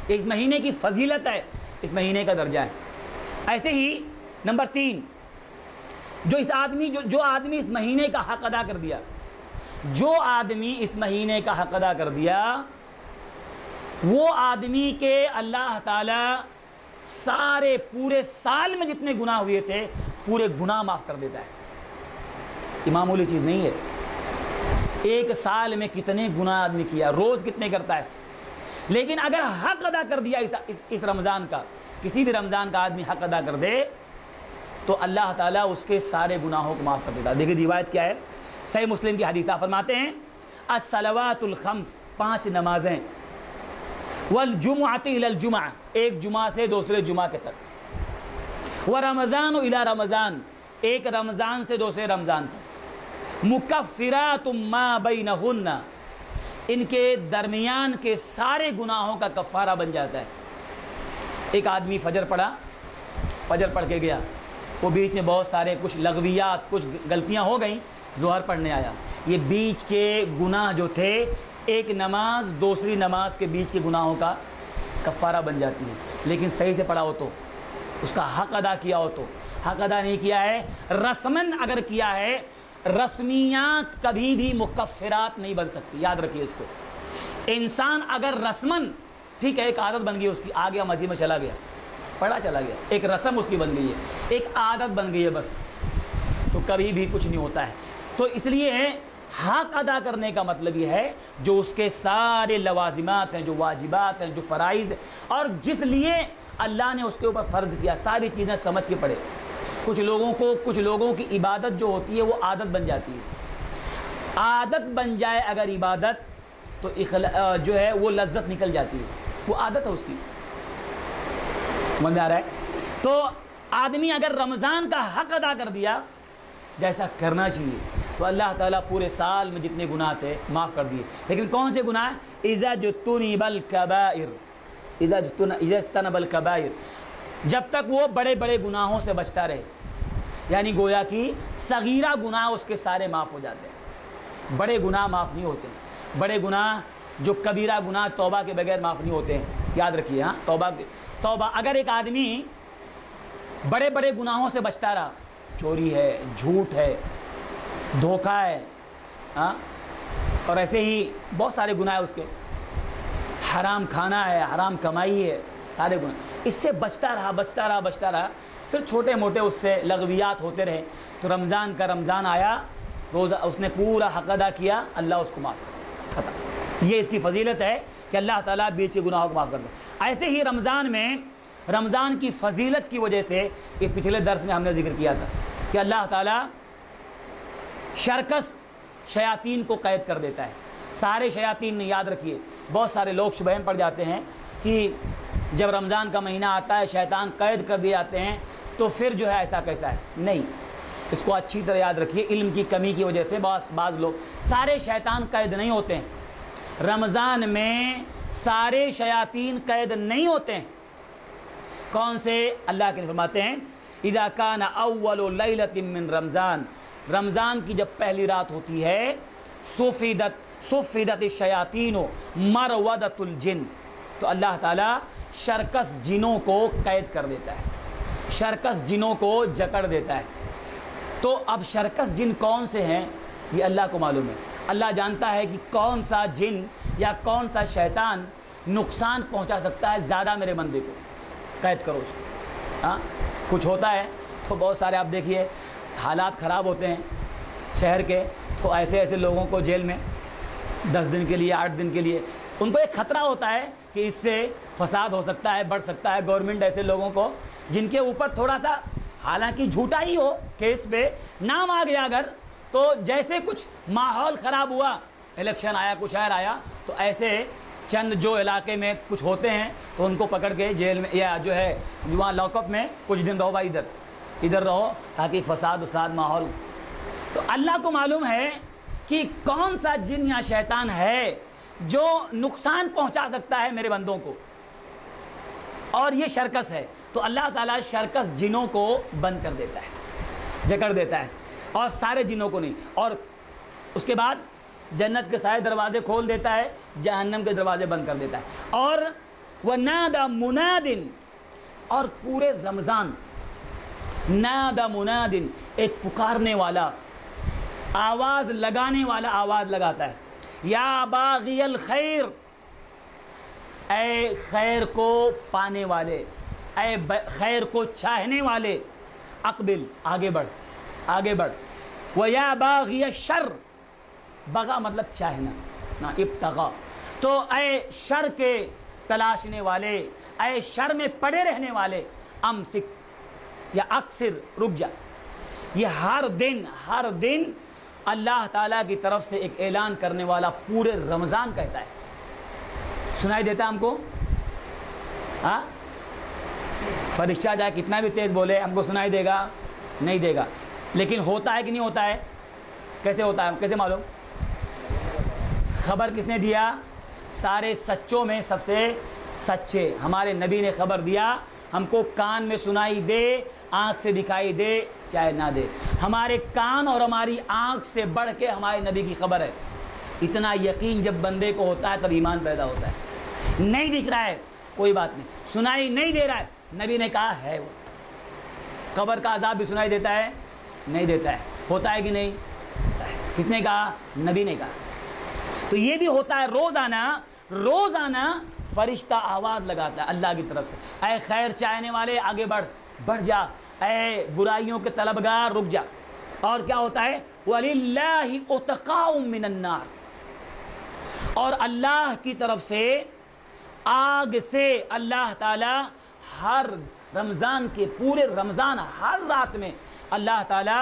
یہ اس مہینے کی فضیلت ہے، اس مہینے کا درجہ ہے. ایسے ہی نمبر 3، جو آدمی اس مہینے کا حق ادا کر دیا، جو آدمی اس مہینے کا حق ادا کر دیا، وہ آدمی کے اللہ تعالیٰ سارے پورے سال میں جتنے گناہ ہوئے تھے پورے گناہ معاف کر دیتا ہے. یہ معمولی چیز نہیں ہے. ایک سال میں کتنے گناہ آدمی کیا، روز کتنے کرتا ہے، لیکن اگر حق ادا کر دیا اس رمضان کا، کسی بھی رمضان کا آدمی حق ادا کر دے تو اللہ تعالیٰ اس کے سارے گناہوں کو معاف کر دیتا ہے. دیکھیں روایت کیا ہے، صحیح مسلم کی حدیث فرماتے ہیں الصلوات الخمس، 5 نمازیں، والجمعۃ الی الجمعہ، ایک جمعہ سے دوسرے جمعہ کے تک، ورمضان الی رمضان، ایک رمضان سے دوسرے رمضان تک، مکفرات ما بینہن، ان کے درمیان کے سارے گناہوں کا کفارہ بن جاتا ہے. ایک آدمی فجر پڑھ کے گیا، وہ بیچ میں بہت سارے کچھ لغویات، کچھ غلطیاں ہو گئیں، ظہر پڑھنے آیا. یہ بیچ کے گناہ جو تھے، ایک نماز دوسری نماز کے بیچ کے گناہوں کا کفارہ بن جاتی ہے. لیکن صحیح سے پڑھا ہو تو، اس کا حق ادا کیا ہو تو. حق ادا نہیں کیا ہے، رسمن اگر کیا ہے، رسمیات کبھی بھی مکفرات نہیں بن سکتی، یاد رکھیے اس کو. انسان اگر رسمن، ٹھیک ہے، ایک عادت بن گئی اس کی، آ گیا مسجد میں چلا گیا، پڑھا چلا گیا، ایک رسم اس کی بن گئی ہے، ایک عادت بن گئی ہے بس، تو کبھی بھی کچھ نہیں ہوتا ہے. تو اس لیے حق ادا کرنے کا مطلب یہ ہے جو اس کے سارے لوازمات ہیں، جو واجبات ہیں، جو فرائض ہیں، اور جس لیے اللہ نے اس کے اوپر فرض کیا، ساری چیزیں سمجھ کے پڑھے. کچھ لوگوں کی عبادت جو ہوتی ہے وہ عادت بن جاتی ہے. عادت بن جائے اگر عبادت تو جو ہے وہ لذت نکل جاتی ہے، وہ عادت ہے اس کی. سمجھ آ رہا ہے؟ تو آدمی اگر رمضان کا حق ادا کر دیا جیسا کرنا چاہیے تو اللہ تعالیٰ پورے سال میں جتنے گناہ تھے معاف کر دیے. لیکن کون سے گناہ؟ اذا اجتنب الکبائر، جب تک وہ بڑے بڑے گناہوں سے بچتا رہے. یعنی گویا کہ صغیرہ گناہ اس کے سارے معاف ہو جاتے ہیں، بڑے گناہ معاف نہیں ہوتے. بڑے گناہ جو کبیرہ گناہ توبہ کے بغیر معاف نہیں ہوتے ہیں، یاد رکھیے. ہاں، توبہ اگر ایک آدمی بڑے بڑے گناہوں سے بچتا رہا، چوری ہے، جھوٹ ہے، دھوکہ ہے، ہاں، اور ایسے ہی بہت سارے گناہ ہیں اس کے، حرام کھانا ہے، حرام کمائی ہے، سارے گناہ، اس سے بچتا رہا، پھر چھوٹے موٹے اس سے لغویات ہوتے رہے، تو رمضان آیا، روزہ اس نے پورا حق ادا کیا، اللہ اس کو معاف کر دیا، ختم. یہ اس کی فضیلت ہے کہ اللہ تعالیٰ بیچ کے گناہوں کو معاف کر دے. ایسے ہی رمضان کی فضیلت کی وجہ سے، یہ پچھلے درس میں ہم نے ذکر کیا تھا کہ اللہ تعالیٰ شرکس شیاطین کو قید کر دیتا ہے. سارے شیاطین نے، یاد رکھیے بہت سارے لوگ شبہ میں پڑ جاتے ہیں کہ جب رمضان کا مہینہ آتا ہے شیطان قید کر دیے جاتے ہیں تو پھر جو ہے ایسا کیسا ہے، نہیں، اس کو اچھی طرح یاد رکھیے، علم کی کمی کی وجہ سے بعض لوگ، سارے شیطان قید نہیں ہوتے ہیں، رمضان میں سارے شیاطین قید نہیں ہوتے ہیں۔ کون سے؟ اللہ کے فرماتے ہیں اذا کان اول لیلۃ من رمضان، رمضان کی جب پہلی رات ہوتی ہے، صفدت الشیاطین مرودۃ الجن، تو اللہ تعالیٰ شرکس جنوں کو قید کر دیتا ہے، شرکس جنوں کو جکڑ دیتا ہے۔ تو اب شرکس جن کون سے ہیں یہ اللہ کو معلوم ہے، اللہ جانتا ہے کہ کون سا جن یا کون سا شیطان نقصان پہنچا سکتا ہے زیادہ میرے بندے کو، قید کرو اس کو۔ ہاں کچھ ہوتا ہے تو بہت سارے آپ دیکھیے حالات خراب ہوتے ہیں شہر کے، تو ایسے لوگوں کو جیل میں 10 دن کے لیے 8 دن کے لیے، ان کو ایک خطرہ ہوتا ہے کہ اس سے فساد ہو سکتا ہے، بڑھ سکتا ہے۔ گورنمنٹ ایسے لوگوں کو جن کے اوپر تھوڑا سا حالانکہ جھوٹا ہی ہو کیس پہ نام آ گیا اگر، تو جیسے کچھ ماحول خراب ہوا، الیکشن آیا، کچھ اور آیا، تو ایسے چند جو علاقے میں کچھ ہوتے ہیں تو ان کو پکڑ کے جیل میں یا جو ہے وہاں لاک اپ میں کچھ دن رہو، بھائی ادھر رہو تاکہ فساد ماحول۔ تو اللہ کو معلوم ہے کہ کون سا جن یا شیطان ہے جو نقصان پہنچا سکتا ہے میرے بندوں کو، اور یہ شرکس ہے، تو اللہ تعالیٰ شرکس جنوں کو بند کر دیتا ہے، جکڑ دیتا ہے، اور سارے جنوں کو نہیں، اور اس کے بعد جنت کے سارے دروازے کھول دیتا ہے، جہنم کے دروازے بند کر دیتا ہے۔ اور وَنَادَى مُنَادٍ، اور پورے رمضان نَادَى مُنَادٍ، ایک پکارنے والا، آواز لگانے والا آواز لگاتا ہے، یا باغی الخیر، اے خیر کو پانے والے، اے خیر کو چاہنے والے، اقبل، آگے بڑھ، آگے بڑھ، وَيَا بَاغِيَ الشَّرِّ، بغا مطلب چاہنا، ابتغا، تو اے شر کے تلاشنے والے، اے شر میں پڑے رہنے والے، امسک یا اکثر، رک جا۔ یہ ہر دن اللہ تعالیٰ کی طرف سے ایک اعلان کرنے والا پورے رمضان کہتا ہے۔ سنائی دیتا ہم کو؟ ہاں، فرشتہ جائے کتنا بھی تیز بولے ہم کو سنائی دے گا؟ نہیں دے گا۔ لیکن ہوتا ہے کہ نہیں ہوتا ہے؟ کیسے ہوتا ہے؟ کیسے معلوم؟ خبر کس نے دیا؟ سارے سچوں میں سب سے سچے ہمارے نبی نے خبر دیا، ہم کو کان میں سنائی دے، آنکھ سے دکھائی دے، چاہے نہ دے، ہمارے کان اور ہماری آنکھ سے بڑھ کے ہمارے نبی کی خبر ہے۔ اتنا یقین جب بندے کو ہوتا ہے تب ایمان پیدا ہوتا ہے۔ نہیں دکھ رہا ہے کوئی بات نہیں، سنائی نہیں دے رہا ہے، نبی نے کہا ہے وہ۔ قبر کا عذاب بھی سنائی دیتا ہے؟ نہیں دیتا ہے۔ ہوتا ہے کہ نہیں؟ کس نے کہا؟ نبی نے کہا۔ تو یہ بھی ہوتا ہے، روزانہ فرشتہ آواز لگاتا ہے اللہ کی طرف سے، اے خیر چاہنے والے آگے بڑھ جا، اے برائیوں کے طلبگار رک جا۔ اور کیا ہوتا ہے؟ وَلِلَّهِ أُتْقَاءٌ مِّنَ النَّارِ، اور اللہ کی طرف سے آگ سے اللہ تعالی ہر رمضان کے پورے رمضان ہر رات میں اللہ تعالی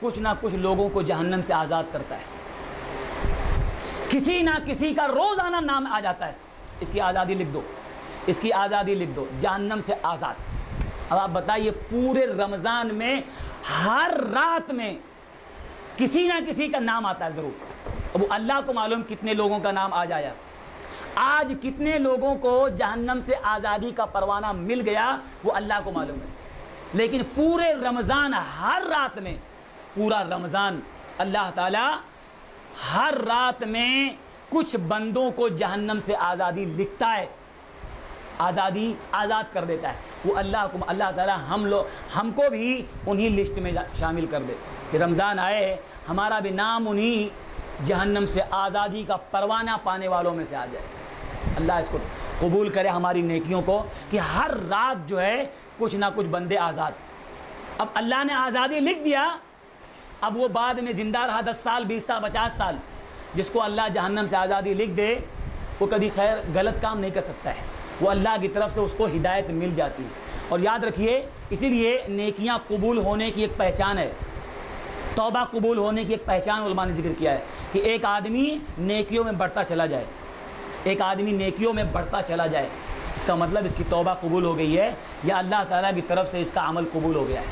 کچھ نہ کچھ لوگوں کو جہنم سے آزاد کرتا ہے، کسی نہ کسی کا روزانہ نام آ جاتا ہے، اس کی آزادی لکھ دو، اس کی آزادی لکھ دو، جہنم سے آزاد۔ اب آپ بتائیے پورے رمضان میں ہر رات میں کسی نہ کسی کا نام آتا ہے ضرور۔ اب اللہ کو معلوم کتنے لوگوں کا نام آ جایا، آج کتنے لوگوں کو جہنم سے آزادی کا پروانہ مل گیا وہ اللہ کو معلوم ہے۔ لیکن پورے رمضان ہر رات میں، پورا رمضان اللہ تعالی ہر رات میں کچھ بندوں کو جہنم سے آزادی لکھتا ہے، آزاد کر دیتا ہے وہ اللہ تعالیٰ ہم کو بھی انہی لسٹ میں شامل کر دے کہ رمضان آئے ہمارا بھی نام انہی جہنم سے آزادی کا پروانہ پانے والوں میں سے آ جائے۔ اللہ اس کو قبول کرے ہماری نیکیوں کو کہ ہر رات جو ہے کچھ نہ کچھ بندے آزاد۔ اب اللہ نے آزادی لکھ دیا، اب وہ بعد میں زندہ رہا 10 سال 20 سال 50 سال، جس کو اللہ جہنم سے آزادی لکھ دے وہ کبھی خیر غلط کام نہیں کر سکتا ہے، وہ اللہ کی طرف سے اس کو ہدایت مل جاتی ہے۔ اور یاد رکھیے اسی لیے نیکیاں قبول ہونے کی ایک پہچان ہے، توبہ قبول ہونے کی ایک پہچان علماء نے ذکر کیا ہے کہ ایک آدمی نیکیوں میں بڑھتا چلا جائے، ایک آدمی نیکیوں میں بڑھتا چلا جائے، اس کا مطلب اس کی توبہ قبول ہو گئی ہے یا اللہ تعالیٰ کی طرف سے اس کا عمل قبول ہو گیا ہے۔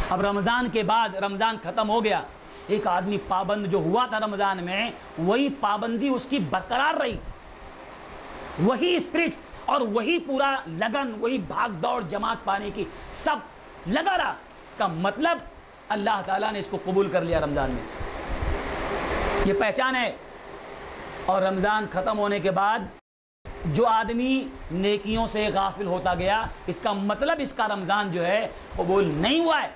اب رمضان کے بعد، رمضان ختم ہو گیا، ایک آدمی پابند جو ہوا تھا رمضان میں، وہی پابندی اس کی برقرار رہی، وہی اسپرٹ اور وہی پورا لگن، وہی بھاگ دوڑ جماعت پانے کی سب لگا رہا، اس کا مطلب اللہ تعالیٰ نے اس کو قبول کر لیا رمضان میں، یہ پہچان ہے۔ اور رمضان ختم ہونے کے بعد جو آدمی نیکیوں سے غافل ہوتا گیا، اس کا مطلب اس کا رمضان جو ہے قبول نہیں ہوا ہے،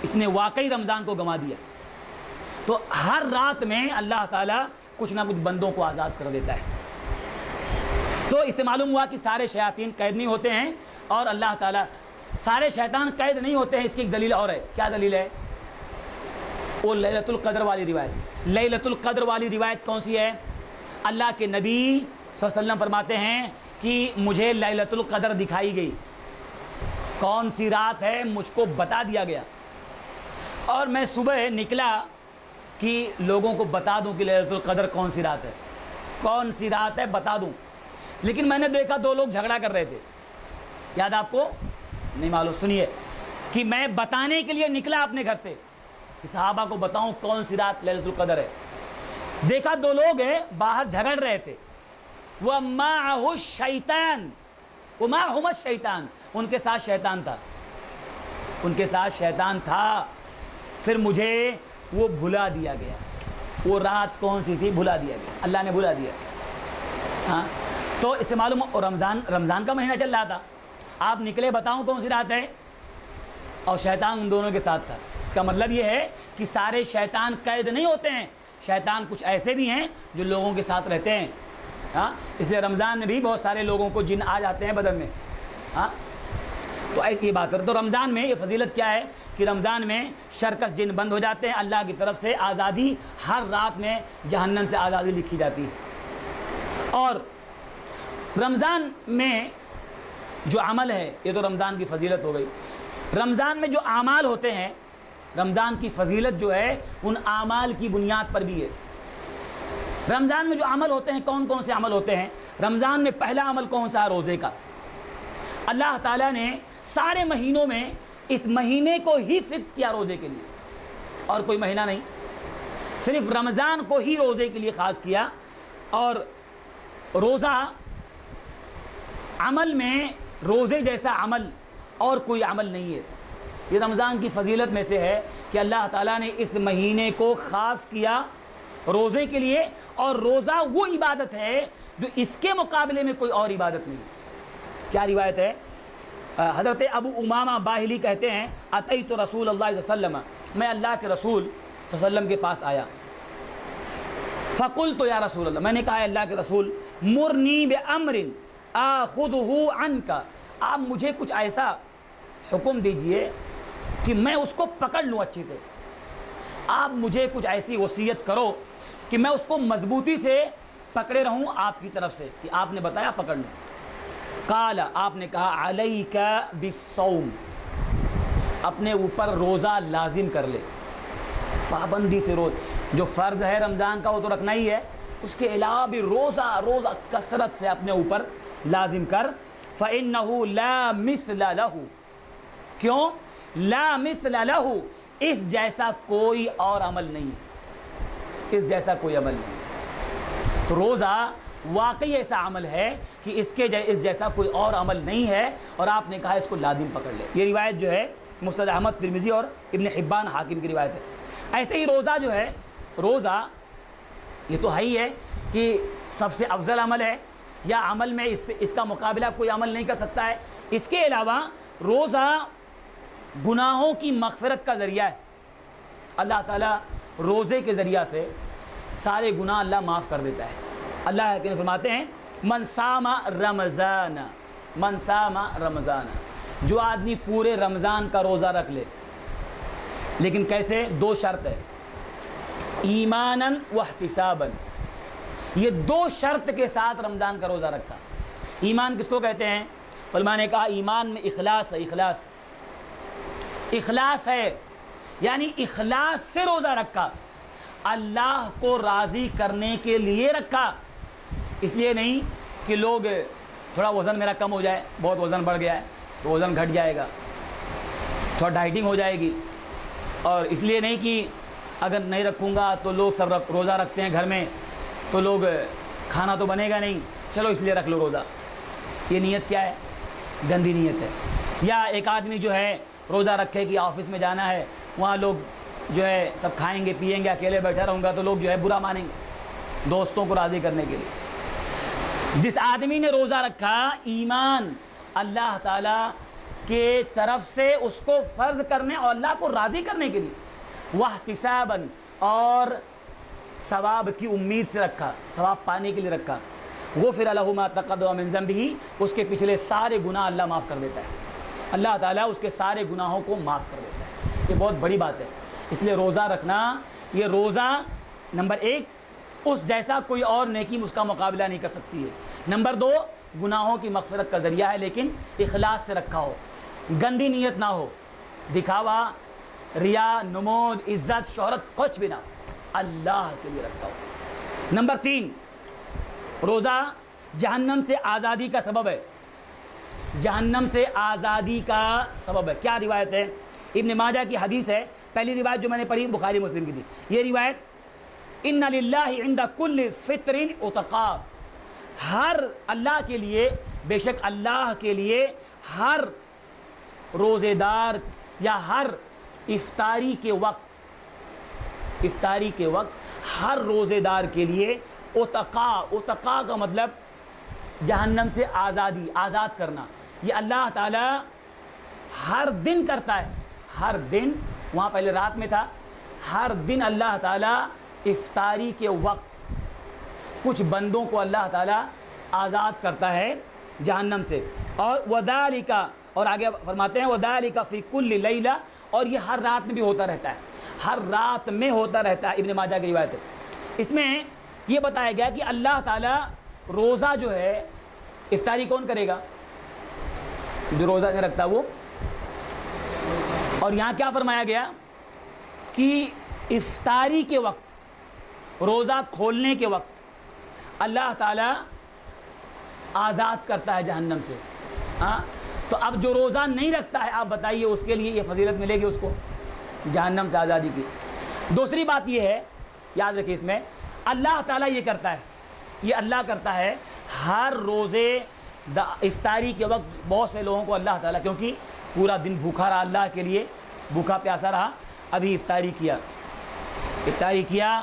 اس نے واقعی رمضان کو گنوا دیا۔ تو ہر رات میں اللہ تعالیٰ کچھ نہ کچھ بندوں کو آزاد کر دیتا ہے۔ تو اس سے معلوم ہوا کہ سارے شیاطین قید نہیں ہوتے ہیں، اور اللہ تعالیٰ سارے شیطان قید نہیں ہوتے ہیں۔ اس کی ایک دلیل اور ہے، کیا دلیل ہے؟ وہ لیلۃ القدر والی روایت۔ لیلۃ القدر والی روایت کون سی ہے؟ اللہ کے نبی صلی اللہ علیہ وسلم فرماتے ہیں کہ مجھے لیلۃ القدر دکھائی گئی، کون سی رات ہے مجھ کو بتا دیا گیا، اور میں صبح نکلا کہ لوگوں کو بتا دوں کہ لیلۃ القدر کون سی رات ہے، کون سی رات ہے بتا دوں، لیکن میں نے دیکھا دو لوگ جھگڑا کر رہے تھے، یاد آپ کو؟ نہیں معلوم؟ سنیے کہ میں بتانے کے لیے نکلا اپنے گھر سے کہ صحابہ کو بتاؤں کون سی رات لیلۃ القدر ہے، دیکھا دو لوگ ہیں باہر جھگڑ رہے تھے، وَمَعَهُ الشَّيْطَانُ، وَمَعَهُمَ الشَّيْطَانُ، ان کے ساتھ شیطان تھا، ان کے ساتھ شیطان تھا۔ پھر مجھے وہ بھلا دیا گیا، وہ رات کون سی تھی بھلا دیا گیا، اللہ نے بھلا دیا۔ ہاں، تو اس سے معلوم رمضان کا مہینہ چل رہا تھا، آپ نکلے بتاؤں کون سی رات ہے، اور شیطان ان دونوں کے ساتھ تھا۔ اس کا مطلب یہ ہے کہ سارے شیطان قید نہیں ہوتے ہیں، شیطان کچھ ایسے بھی ہیں جو لوگوں کے ساتھ رہتے ہیں۔ ہاں، اس لیے رمضان میں بھی بہت سارے لوگوں کو جن آ جاتے ہیں بدن میں۔ ہاں، تو ایسی یہ بات ہے۔ تو رمضان میں یہ فضیلت کیا ہے کہ رمضان میں شرکس جن بند ہو جاتے ہیں، اللہ کی طرف سے آزادی، ہر رات میں جہنم سے آزادی لکھی جاتی ہے۔ اور رمضان میں جو عمل ہے، یہ تو رمضان کی فضیلت ہو گئی۔ رمضان میں جو اعمال ہوتے ہیں، رمضان کی فضیلت جو ہے ان اعمال کی بنیاد پر بھی ہے۔ رمضان میں جو عمل ہوتے ہیں، کون کون سے عمل ہوتے ہیں؟ رمضان میں پہلا عمل کون سا ہے؟ روزے کا۔ اللہ تعالیٰ نے سارے مہینوں میں اس مہینے کو ہی فکس کیا روزے کے لیے، اور کوئی مہینہ نہیں، صرف رمضان کو ہی روزے کے لیے خاص کیا۔ اور روزہ عمل میں روزے جیسا عمل اور کوئی عمل نہیں ہے۔ یہ رمضان کی فضیلت میں سے ہے کہ اللہ تعالیٰ نے اس مہینے کو خاص کیا روزے کے لیے، اور روزہ وہ عبادت ہے جو اس کے مقابلے میں کوئی اور عبادت نہیں ہے۔ کیا روایت ہے؟ حضرت ابو امامہ باہلی کہتے ہیں، اتیت رسول اللہ صلی اللہ علیہ وسلم، میں اللہ کے رسول صلی اللہ علیہ وسلم کے پاس آیا، فقلت یا رسول اللہ، میں نے کہا اللہ کے رسول، مرنی بامر آخذہ عنک، آپ مجھے کچھ ایسا حکم دیجئے کہ میں اس کو پکڑ لوں اچھے سے، آپ مجھے کچھ ایسی وصیت کرو کہ میں اس کو مضبوطی سے پکڑے رہوں آپ کی طرف سے، کہ آپ نے بتایا پکڑ لوں۔ قال، آپ نے کہا علیک بالصوم، اپنے اوپر روزہ لازم کر لے، پابندی سے جو فرض ہے رمضان کا وہ تو رکھنا ہی ہے، اس کے علاوہ بھی روزہ کثرت سے اپنے اوپر لازم کر۔ فإنہ لا مثل لہ، کیوں؟ لا مثل لہ، اس جیسا کوئی اور عمل نہیں ہے، اس جیسا کوئی عمل نہیں۔ تو روزہ واقعی ایسا عمل ہے کہ اس جیسا کوئی اور عمل نہیں ہے، اور آپ نے کہا اس کو لازم پکڑ لے۔ یہ روایت جو ہے مسند احمد، ترمذی اور ابن حبان حاکم کی روایت ہے۔ ایسے ہی روزہ جو ہے، روزہ یہ تو ہے ہی ہے کہ سب سے افضل عمل ہے، یا عمل میں اس کا مقابلہ کوئی عمل نہیں کر سکتا ہے۔ اس کے علاوہ روزہ گناہوں کی مغفرت کا ذریعہ ہے، اللہ تعالیٰ روزے کے ذریعہ سے سارے گناہ اللہ معاف کر دیتا ہے۔ اللہ کے فرماتے ہیں من صام رمضان، من صام رمضان، جو آدمی پورے رمضان کا روزہ رکھ لے، لیکن کیسے؟ دو شرط ہے، ایماناً واحتساباً، یہ دو شرط کے ساتھ رمضان کا روزہ رکھا۔ ایمان کس کو کہتے ہیں؟ علماء نے کہا ایمان میں اخلاص ہے، اخلاص ہے، یعنی اخلاص سے روزہ رکھا، اللہ کو راضی کرنے کے لیے رکھا، اس لیے نہیں کہ لوگ تھوڑا وزن میرا کم ہو جائے، بہت وزن بڑھ گیا ہے تو وزن گھٹ جائے گا، تھوڑا ڈائٹنگ ہو جائے گی، اور اس لیے نہیں کہ اگر نہیں رکھوں گا تو لوگ سب روزہ رکھتے ہیں گھر میں تو لوگ کھانا تو بنے گا نہیں، چلو اس لیے رکھ لو روزہ۔ یہ نیت کیا ہے؟ گندی نیت ہے۔ یا ایک آدمی جو ہے روزہ رکھے کہ آفس میں جانا ہے، وہاں لوگ جو ہے سب کھائیں گے پیئیں گے، اکیلے بیٹھا رہوں گا تو لوگ جو ہے برا مانیں گے، دوستوں کو راضی کرنے کے لیے۔ جس آدمی نے روزہ رکھا، ایمان اللہ تعالیٰ کے طرف سے اس کو فرض کرنے اور اللہ کو راضی کرنے کے لیے، واحتساباً اور ثواب کی امید سے رکھا، ثواب پانے کے لیے رکھا، غفر لہ ما تقدم من ذنبہ، اس کے پچھلے سارے گناہ اللہ معاف کر دیتا ہے، اللہ تعالیٰ اس کے سارے گناہوں کو معاف کر دیتا ہے۔ یہ بہت بڑی بات ہے، اس لیے روزہ رکھنا، یہ روزہ نمبر 1 اس جیسا کوئی اور نیکی اس کا مقابلہ نہیں کر سکتی ہے، نمبر 2 گناہوں کی مغفرت کا ذریعہ ہے، لیکن اخلاص سے رکھا ہو، گندی نیت نہ ہو، دکھاوا، ریا، نمود، عزت، شہرت کچھ بھی نہ، اللہ کے لیے رکھا ہو۔ نمبر 3 روزہ جہنم سے آزادی کا سبب ہے، جہنم سے آزادی کا سبب ہے۔ کیا روایت ہے؟ ابن ماجہ کی حدیث ہے، پہلی روایت جو میں نے پڑھی بخاری مسلم کی تھی، یہ روایت ان للہ عند کل فطر عتقاء، ہر اللہ کے لیے، بے شک اللہ کے لیے ہر روزے دار یا ہر افطاری کے وقت ہر روزے دار کے لیے عتقاء کا مطلب جہنم سے آزادی، آزاد کرنا، یہ اللہ تعالیٰ ہر دن کرتا ہے، ہر دن، وہاں پہلے رات میں تھا، ہر دن اللہ تعالیٰ افطاری کے وقت کچھ بندوں کو اللہ تعالیٰ آزاد کرتا ہے جہنم سے، اور وذالک، اور آگے فرماتے ہیں وذالک فی کل لیلہ، اور یہ ہر رات میں بھی ہوتا رہتا ہے، ہر رات میں ہوتا رہتا ہے، ابن ماجہ کی روایت ہے۔ اس میں یہ بتایا گیا کہ اللہ تعالیٰ روزہ جو ہے، افطاری کون کرے گا؟ جو روزہ نہیں رکھتا وہ، اور یہاں کیا فرمایا گیا کہ افطاری کے وقت، روزہ کھولنے کے وقت اللہ تعالیٰ آزاد کرتا ہے جہنم سے۔ ہاں، تو اب جو روزہ نہیں رکھتا ہے، آپ بتائیے اس کے لیے یہ فضیلت ملے گی اس کو جہنم سے آزادی کی۔ دوسری بات یہ ہے، یاد رکھیے اس میں، اللہ تعالیٰ یہ کرتا ہے، یہ اللہ کرتا ہے ہر روزے افطاری کے وقت بہت سے لوگوں کو اللہ تعالیٰ، کیونکہ پورا دن بھوکا رہا اللہ کے لیے، بھوکا پیاسا رہا، ابھی افطاری کیا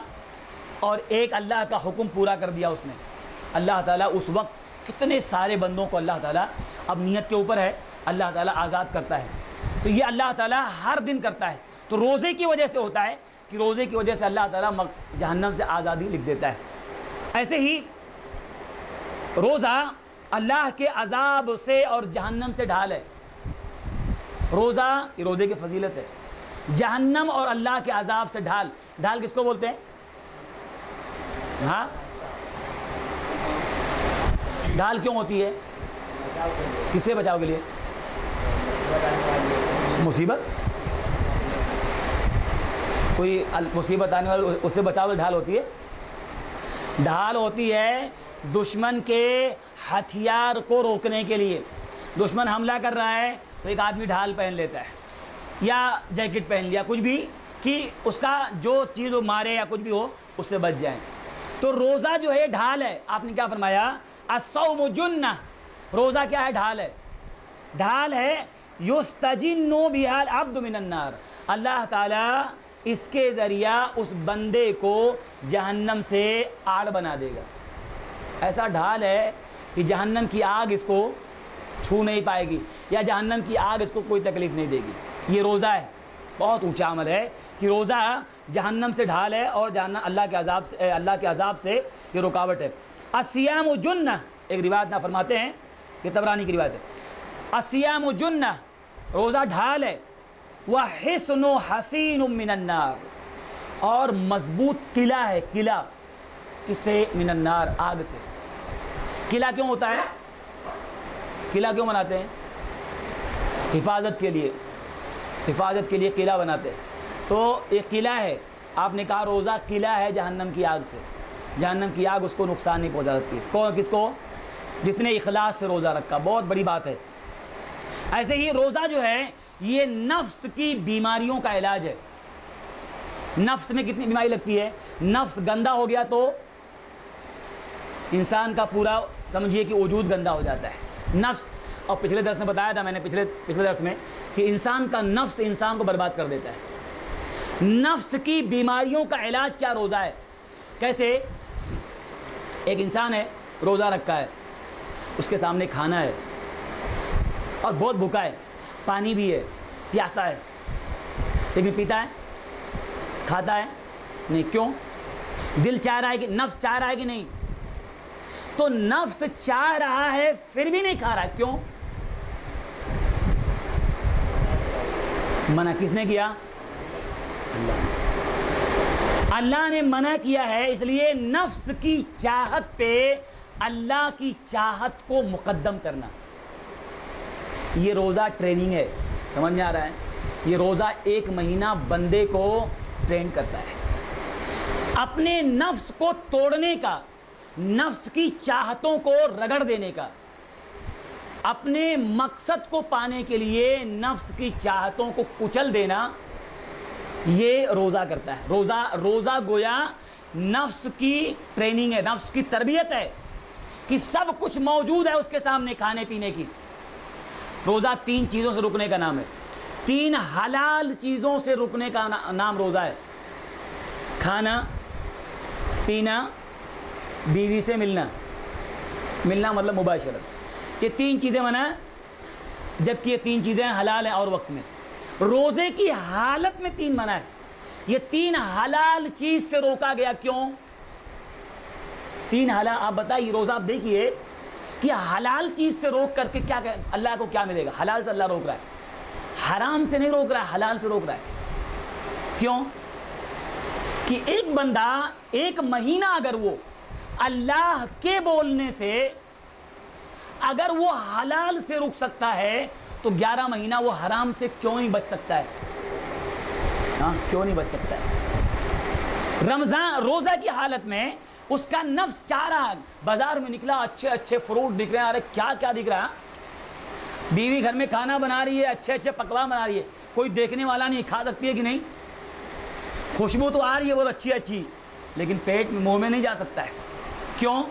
اور ایک اللہ کا حکم پورا کر دیا اس نے، اللہ تعالیٰ اس وقت کتنے سارے بندوں کو اللہ تعالیٰ، اب نیت کے اوپر ہے، اللہ تعالیٰ آزاد کرتا ہے۔ تو یہ اللہ تعالیٰ ہر دن کرتا ہے، تو روزے کی وجہ سے ہوتا ہے کہ روزے کی وجہ سے اللہ تعالیٰ جہنم سے آزادی لکھ دیتا ہے۔ ایسے ہی روزہ اللہ کے عذاب سے اور جہنم سے ڈھال ہے، روزہ یہ روزے کی فضیلت ہے، جہنم اور اللہ کے عذاب سے ڈھال کس کو بولتے ہیں؟ ہاں، ڈھال کیوں ہوتی ہے؟ کس سے بچاؤ کے لیے؟ مصیبت، کوئی مصیبت آنے والی اس سے بچاؤ ڈھال ہوتی ہے، ڈھال ہوتی ہے دشمن کے ہتھیار کو روکنے کے لیے۔ دشمن حملہ کر رہا ہے تو ایک آدمی ڈھال پہن لیتا ہے یا جیکٹ پہن لیا، کچھ بھی، کہ اس کا جو چیز وہ مارے یا کچھ بھی ہو اس سے بچ جائیں۔ تو روزہ جو ہے ڈھال ہے، آپ نے کیا فرمایا؟ الصوم جنہ، روزہ کیا ہے؟ ڈھال ہے، یستجن بہا العبد من النار، اللہ تعالیٰ اس کے ذریعہ اس بندے کو جہنم سے آڑ بنا دے گا، ایسا ڈھال ہے کہ جہنم کی آگ اس کو چھو نہیں پائے گی، یا جہنم کی آگ اس کو کوئی تکلیف نہیں دے گی۔ یہ روزہ ہے، بہت اونچا عمل ہے کہ روزہ جہنم سے ڈھال ہے اور اللہ کے عذاب سے یہ رکاوٹ ہے۔ الصیام جنہ، ایک روایت نہ فرماتے ہیں، یہ طبرانی کی روایت ہے، الصیام جنہ، روزہ ڈھال ہے، وحصن حصین من النار، اور مضبوط قلعہ ہے، قلعہ کس سے؟ من النار، آگ سے۔ قلعہ کیوں ہوتا ہے؟ قلعہ کیوں بناتے ہیں؟ حفاظت کے لیے قلعہ بناتے ہیں۔ تو ایک قلعہ ہے آپ نے کہا روزہ قلعہ ہے جہنم کی آگ سے، جہنم کی آگ اس کو نقصان نہیں پہنچا سکتی. کس کو؟ جس نے اخلاص سے روزہ رکھا. بہت بڑی بات ہے. ایسے ہی روزہ جو ہے یہ نفس کی بیماریوں کا علاج ہے. نفس میں کتنی بیماری لگتی ہے؟ نفس گندا ہو گیا تو انسان کا پورا سمجھیے کہ وجود گندا ہو جاتا ہے. نفس، اور پچھلے درس میں بتایا تھا میں نے پچھلے درس میں کہ انسان کا نفس انسان کو برباد کر دیتا ہے. نفس کی بیماریوں کا علاج کیا؟ روزہ ہے. کیسے؟ ایک انسان ہے، روزہ رکھا ہے، اس کے سامنے کھانا ہے اور بہت بھوکا ہے، پانی بھی ہے، پیاسا ہے، لیکن پیتا ہے؟ کھاتا ہے؟ نہیں. کیوں؟ دل چاہ رہا ہے کہ نفس چاہ رہا ہے کہ نہیں؟ تو نفس چاہ رہا ہے پھر بھی نہیں کھا رہا ہے. کیوں؟ منع کس نے کیا؟ اللہ نے منع کیا ہے. اس لیے نفس کی چاہت پہ اللہ کی چاہت کو مقدم کرنا. یہ روزہ ٹریننگ ہے. سمجھ میں آ رہا ہے؟ یہ روزہ 1 مہینہ بندے کو ٹرین کرتا ہے اپنے نفس کو توڑنے کا، نفس کی چاہتوں کو رگڑ دینے کا، اپنے مقصد کو پانے کے لیے نفس کی چاہتوں کو کچل دینا. یہ روزہ کرتا ہے. روزہ گویا نفس کی ٹریننگ ہے، نفس کی تربیت ہے کہ سب کچھ موجود ہے اس کے سامنے کھانے پینے کی. روزہ 3 چیزوں سے رکنے کا نام ہے. 3 حلال چیزوں سے رکنے کا نام روزہ ہے. کھانا پینا، بیوی سے ملنا مطلب مباشرت. یہ 3 چیزیں منع ہے، جبکہ یہ 3 چیزیں حلال ہیں اور وقت میں. روزے کی حالت میں 3 منع ہے. یہ 3 حلال چیز سے روکا گیا. کیوں 3 حلال؟ آپ بتائیے. روزہ آپ دیکھیے کہ حلال چیز سے روک کر کے کیا اللہ کو کیا ملے گا؟ حلال سے اللہ روک رہا ہے، حرام سے نہیں روک رہا ہے، حلال سے روک رہا ہے. کیوں؟ کہ ایک بندہ 1 مہینہ اگر وہ اللہ کے بولنے سے اگر وہ حلال سے رک سکتا ہے تو 11 مہینہ وہ حرام سے کیوں نہیں بچ سکتا ہے؟ کیوں نہیں بچ سکتا ہے؟ رمضان روزہ کی حالت میں اس کا نفس چاہ رہا، بازار میں نکلا، اچھے اچھے فروٹ دکھ رہے ہیں، ارے کیا کیا دکھ رہا ہے، بیوی گھر میں کھانا بنا رہی ہے، اچھے اچھے پکوان بنا رہی ہے، کوئی دیکھنے والا نہیں، کھا سکتی ہے کہ نہیں؟ خوشبو تو آ رہی ہے بہت اچھی اچھی، لیکن پیٹ میں منہ میں نہیں جا سکتا ہے. کیوں؟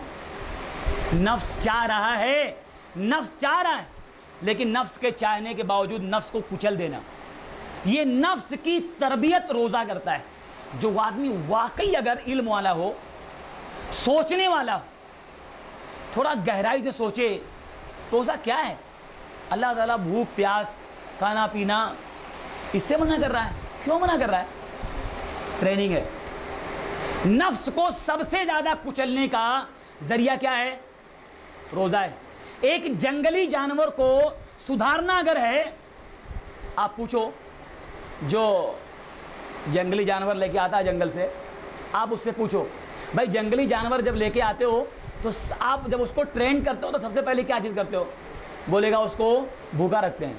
نفس چاہ رہا ہے، نفس چاہ رہا ہے، لیکن نفس کے چاہنے کے باوجود نفس کو کچل دینا. یہ نفس کی تربیت روزہ کرتا ہے. جو آدمی واقعی اگر علم والا ہو، سوچنے والا ہو، تھوڑا گہرائی سے سوچے روزہ کیا ہے. اللہ تعالیٰ بھوک پیاس کھانا پینا اس سے منع کر رہا ہے. کیوں منع کر رہا ہے؟ ٹریننگ ہے. نفس کو سب سے زیادہ کچلنے کا ذریعہ کیا ہے؟ روزہ ہے. ایک جنگلی جانور کو سدھارنا اگر ہے، آپ پوچھو جو جنگلی جانور لے کے آتا ہے جنگل سے، آپ اس سے پوچھو بھائی جنگلی جانور جب لے کے آتے ہو تو آپ جب اس کو ٹرین کرتے ہو تو سب سے پہلے کیا چیز کرتے ہو؟ بولے گا اس کو بھوکا رکھتے ہیں.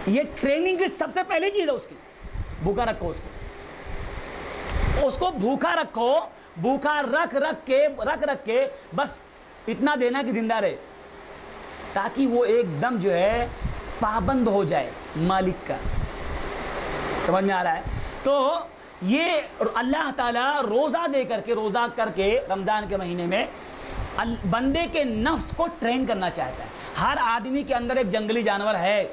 یہ ٹریننگ کی سب سے پہلی چیز ہے اس کی. بھوکا رکھو اس کو بھوکا رکھو. بھوکا رکھ کے بس اتنا دینا کہ زندہ رہے، تاکہ وہ ایک دم جو ہے پابند ہو جائے مالک کا. سمجھ میں آ رہا ہے؟ تو یہ اللہ تعالیٰ روزہ کر کے رمضان کے مہینے میں بندے کے نفس کو ٹرین کرنا چاہتا ہے. ہر آدمی کے اندر ایک جنگلی جانور ہے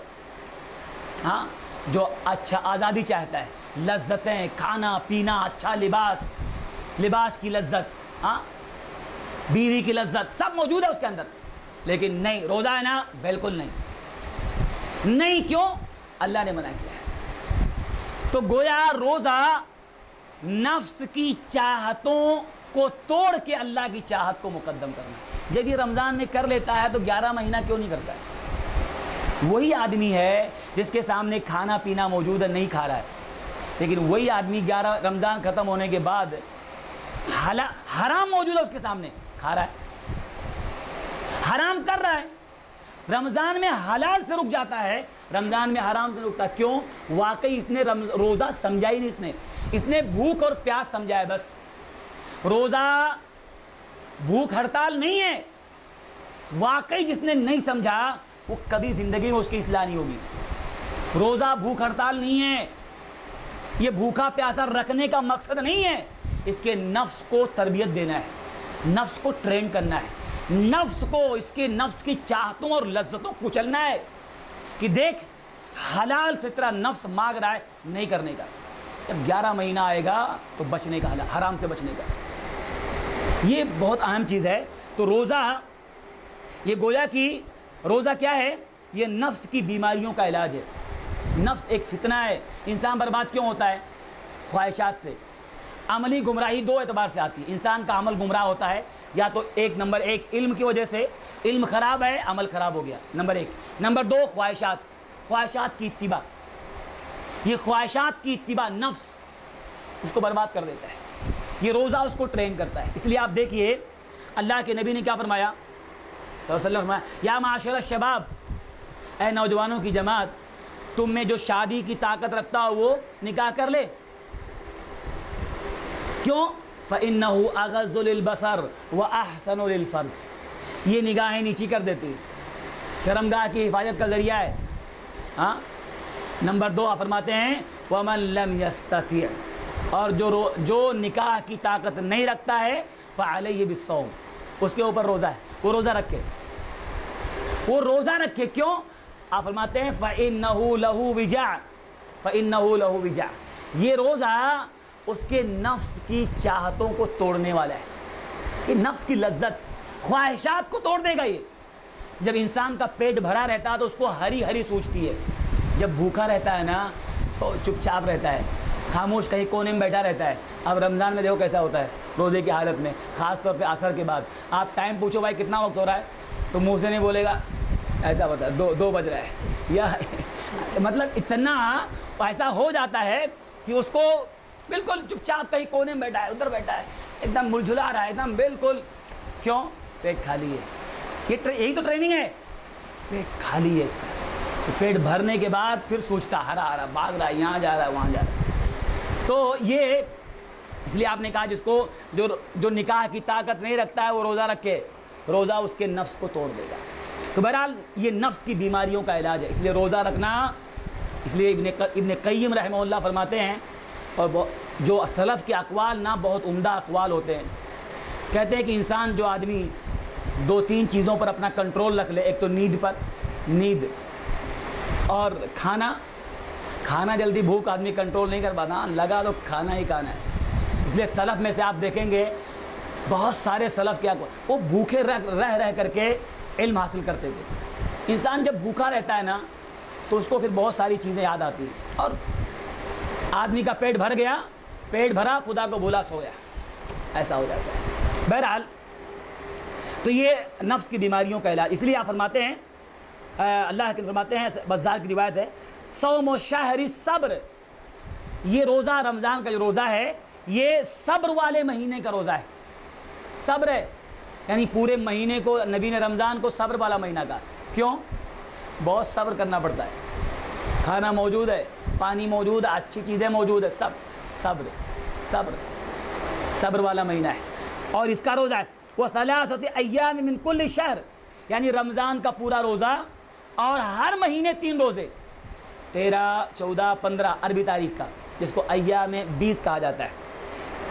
جو اچھا آزادی چاہتا ہے، لذتیں، کھانا پینا، اچھا لباس کی لذت، بیوی کی لذت، سب موجود ہے اس کے اندر. لیکن نہیں، روزہ ہے نا، بالکل نہیں. کیوں؟ اللہ نے منع کیا ہے. تو گویا روزہ نفس کی چاہتوں کو توڑ کے اللہ کی چاہت کو مقدم کرنا. جب یہ رمضان میں کر لیتا ہے تو 11 مہینہ کیوں نہیں کرتا ہے؟ وہی آدمی ہے جس کے سامنے کھانا پینا موجود ہے، نہیں کھا رہا ہے، لیکن وہی آدمی 11 رمضان ختم ہونے کے بعد حرام موجود ہے اس کے سامنے، کھا رہا ہے، حرام کر رہا ہے. رمضان میں حلال سے رک جاتا ہے، رمضان میں حرام سے رکتا ہے. کیوں؟ واقعی اس نے روزہ سمجھا ہی نہیں. اس نے بھوک اور پیاس سمجھا ہے بس. روزہ بھوک ہڑتال نہیں ہے. واقعی جس نے نہیں سمجھا وہ کبھی زندگی میں اس کی اصلاح نہیں ہوگی. روزہ بھوک ہڑتال نہیں ہے. یہ بھوکا پیاسا رکھنے کا مقصد نہیں ہے. اس کے نفس کو تربیت دینا ہے، نفس کو ٹرین کرنا ہے، نفس کو، اس کے نفس کی چاہتوں اور لذتوں کو کچلنا ہے کہ دیکھ حلال سے تیرا نفس مانگ رہا ہے نہیں کرنے کا. جب 11 مہینہ آئے گا تو بچنے کا، حرام سے بچنے کا. یہ بہت اہم چیز ہے. تو روزہ، یہ گویا کہ روزہ کیا ہے؟ یہ نفس کی بیماریوں کا علاج ہے. نفس ایک فتنہ ہے. انسان برباد کیوں ہوتا ہے؟ خواہشات سے. عملی گمراہی دو اعتبار سے آتی ہے. انسان کا عمل گمراہ ہوتا ہے یا تو نمبر ایک علم کی وجہ سے، علم خراب ہے، عمل خراب ہو گیا، نمبر ایک. نمبر دو خواہشات کی اتباع. یہ خواہشات کی اتباع نفس اس کو برباد کر دیتا ہے. یہ روزہ اس کو ٹرین کرتا ہے. اس لیے آپ دیکھیے اللہ کے نبی نے کیا فرمایا صلی اللہ علیہ وسلم، فرمایا یا معاشر الشباب، اے نوجوانوں کی جماعت، تم میں جو شادی کی طاقت رکھتا ہو وہ نکاح کر لے. کیوں؟ فَإِنَّهُ أَغَضُّ لِلْبَصَرِ وَأَحْسَنُ لِلْفَرْجِ. یہ نگاہیں نیچی کر دیتی، شرمگاہ کی حفاظت کا ذریعہ ہے. ہاں. نمبر دو آپ فرماتے ہیں وَمَن لَمْ يَسْتَطِعْ، اور جو نکاح کی طاقت نہیں رکھتا ہے فَعَلَيْهِ بِالصَّوْمِ، اس کے اوپر روزہ ہے، وہ روزہ رکھے. وہ روزہ رکھے. کیوں؟ آپ فرماتے ہیں فَإِنَّهُ لَهُ وِجَاءٌ، فَإِنَّهُ لَهُ وِجَاءٌ. یہ روزہ اس کے نفس کی چاہتوں کو توڑنے والا ہے. یہ نفس کی لذت، خواہشات کو توڑ دے گا. یہ جب انسان کا پیٹ بھرا رہتا ہے تو اس کو ہری ہری سوچتی ہے. جب بھوکا رہتا ہے نا تو چپ چاپ رہتا ہے، خاموش کہیں کونے میں بیٹھا رہتا ہے. اب رمضان میں دیکھو کیسا ہوتا ہے روزے کی حالت میں، خاص طور پہ عصر کے بعد. آپ ٹائم پوچھو بھائی کتنا وقت ہو رہا ہے تو منہ سے نہیں بولے گا، ایسا ہوتا ہے 2 بج رہا ہے، یا مطلب اتنا ایسا ہو جاتا ہے کہ اس کو بالکل چپ چاپ کہیں کونے میں بیٹھا ہے، ادھر بیٹھا ہے، ایک دم ملجھلا رہا ہے، ایک دم بالکل. کیوں؟ پیٹ خالی ہے. یہی تو ٹریننگ ہے. پیٹ خالی ہے اس کا. پیٹ بھرنے کے بعد پھر سوچتا ہرا بھاگ رہا ہے، یہاں جا رہا ہے وہاں جا رہا ہے. تو یہ اس لیے آپ نے کہا جس کو جو نکاح کی طاقت نہیں رکھتا ہے وہ روزہ رکھے. روزہ اس کے نفس کو توڑ دے گا. تو بہرحال یہ نفس کی بیماریوں کا علاج ہے. اس لیے روزہ رکھنا، اس لیے ابن قیم رحمہ اللہ فرماتے ہیں، اور جو سلف کے اقوال نا بہت عمدہ اقوال ہوتے ہیں. کہتے ہیں کہ انسان، جو آدمی 2-3 چیزوں پر اپنا کنٹرول رکھ لے، ایک تو نیند پر، نیند اور کھانا جلدی بھوک آدمی کنٹرول نہیں کر پاتا، لگا تو کھانا ہی کھانا ہے. اس لیے سلف میں سے آپ دیکھیں گے بہت سارے سلف کے اقوال وہ بھوکے رہ کر کے علم حاصل کرتے تھے. انسان جب بھوکا رہتا ہے نا تو اس کو پھر بہت ساری چیزیں یاد آتی ہیں، اور آدمی کا پیٹ بھر گیا، پیٹ بھرا خدا کو بھولا سویا، ایسا ہو جاتا ہے. بہرحال تو یہ نفس کی بیماریوں کا علاج. اس لیے آپ فرماتے ہیں، اللہ کے فرماتے ہیں، بزار کی روایت ہے، صوم و شہر صبر، یہ روزہ رمضان کا جو روزہ ہے یہ صبر والے مہینے کا روزہ ہے. صبر ہے یعنی پورے مہینے کو نبی نے رمضان کو صبر والا مہینہ کہا. کیوں؟ بہت صبر کرنا پڑتا ہے. کھانا موجود ہے، پانی موجود ہے، اچھی چیزیں موجود ہے، سب صبر والا مہینہ ہے. اور اس کا روزہ ہے وہ ثلاثۃ ایام من کل شہر، یعنی رمضان کا پورا روزہ اور ہر مہینے 3 روزے، 13، 14، 15 عربی تاریخ کا، جس کو ایام 20 کہا جاتا ہے.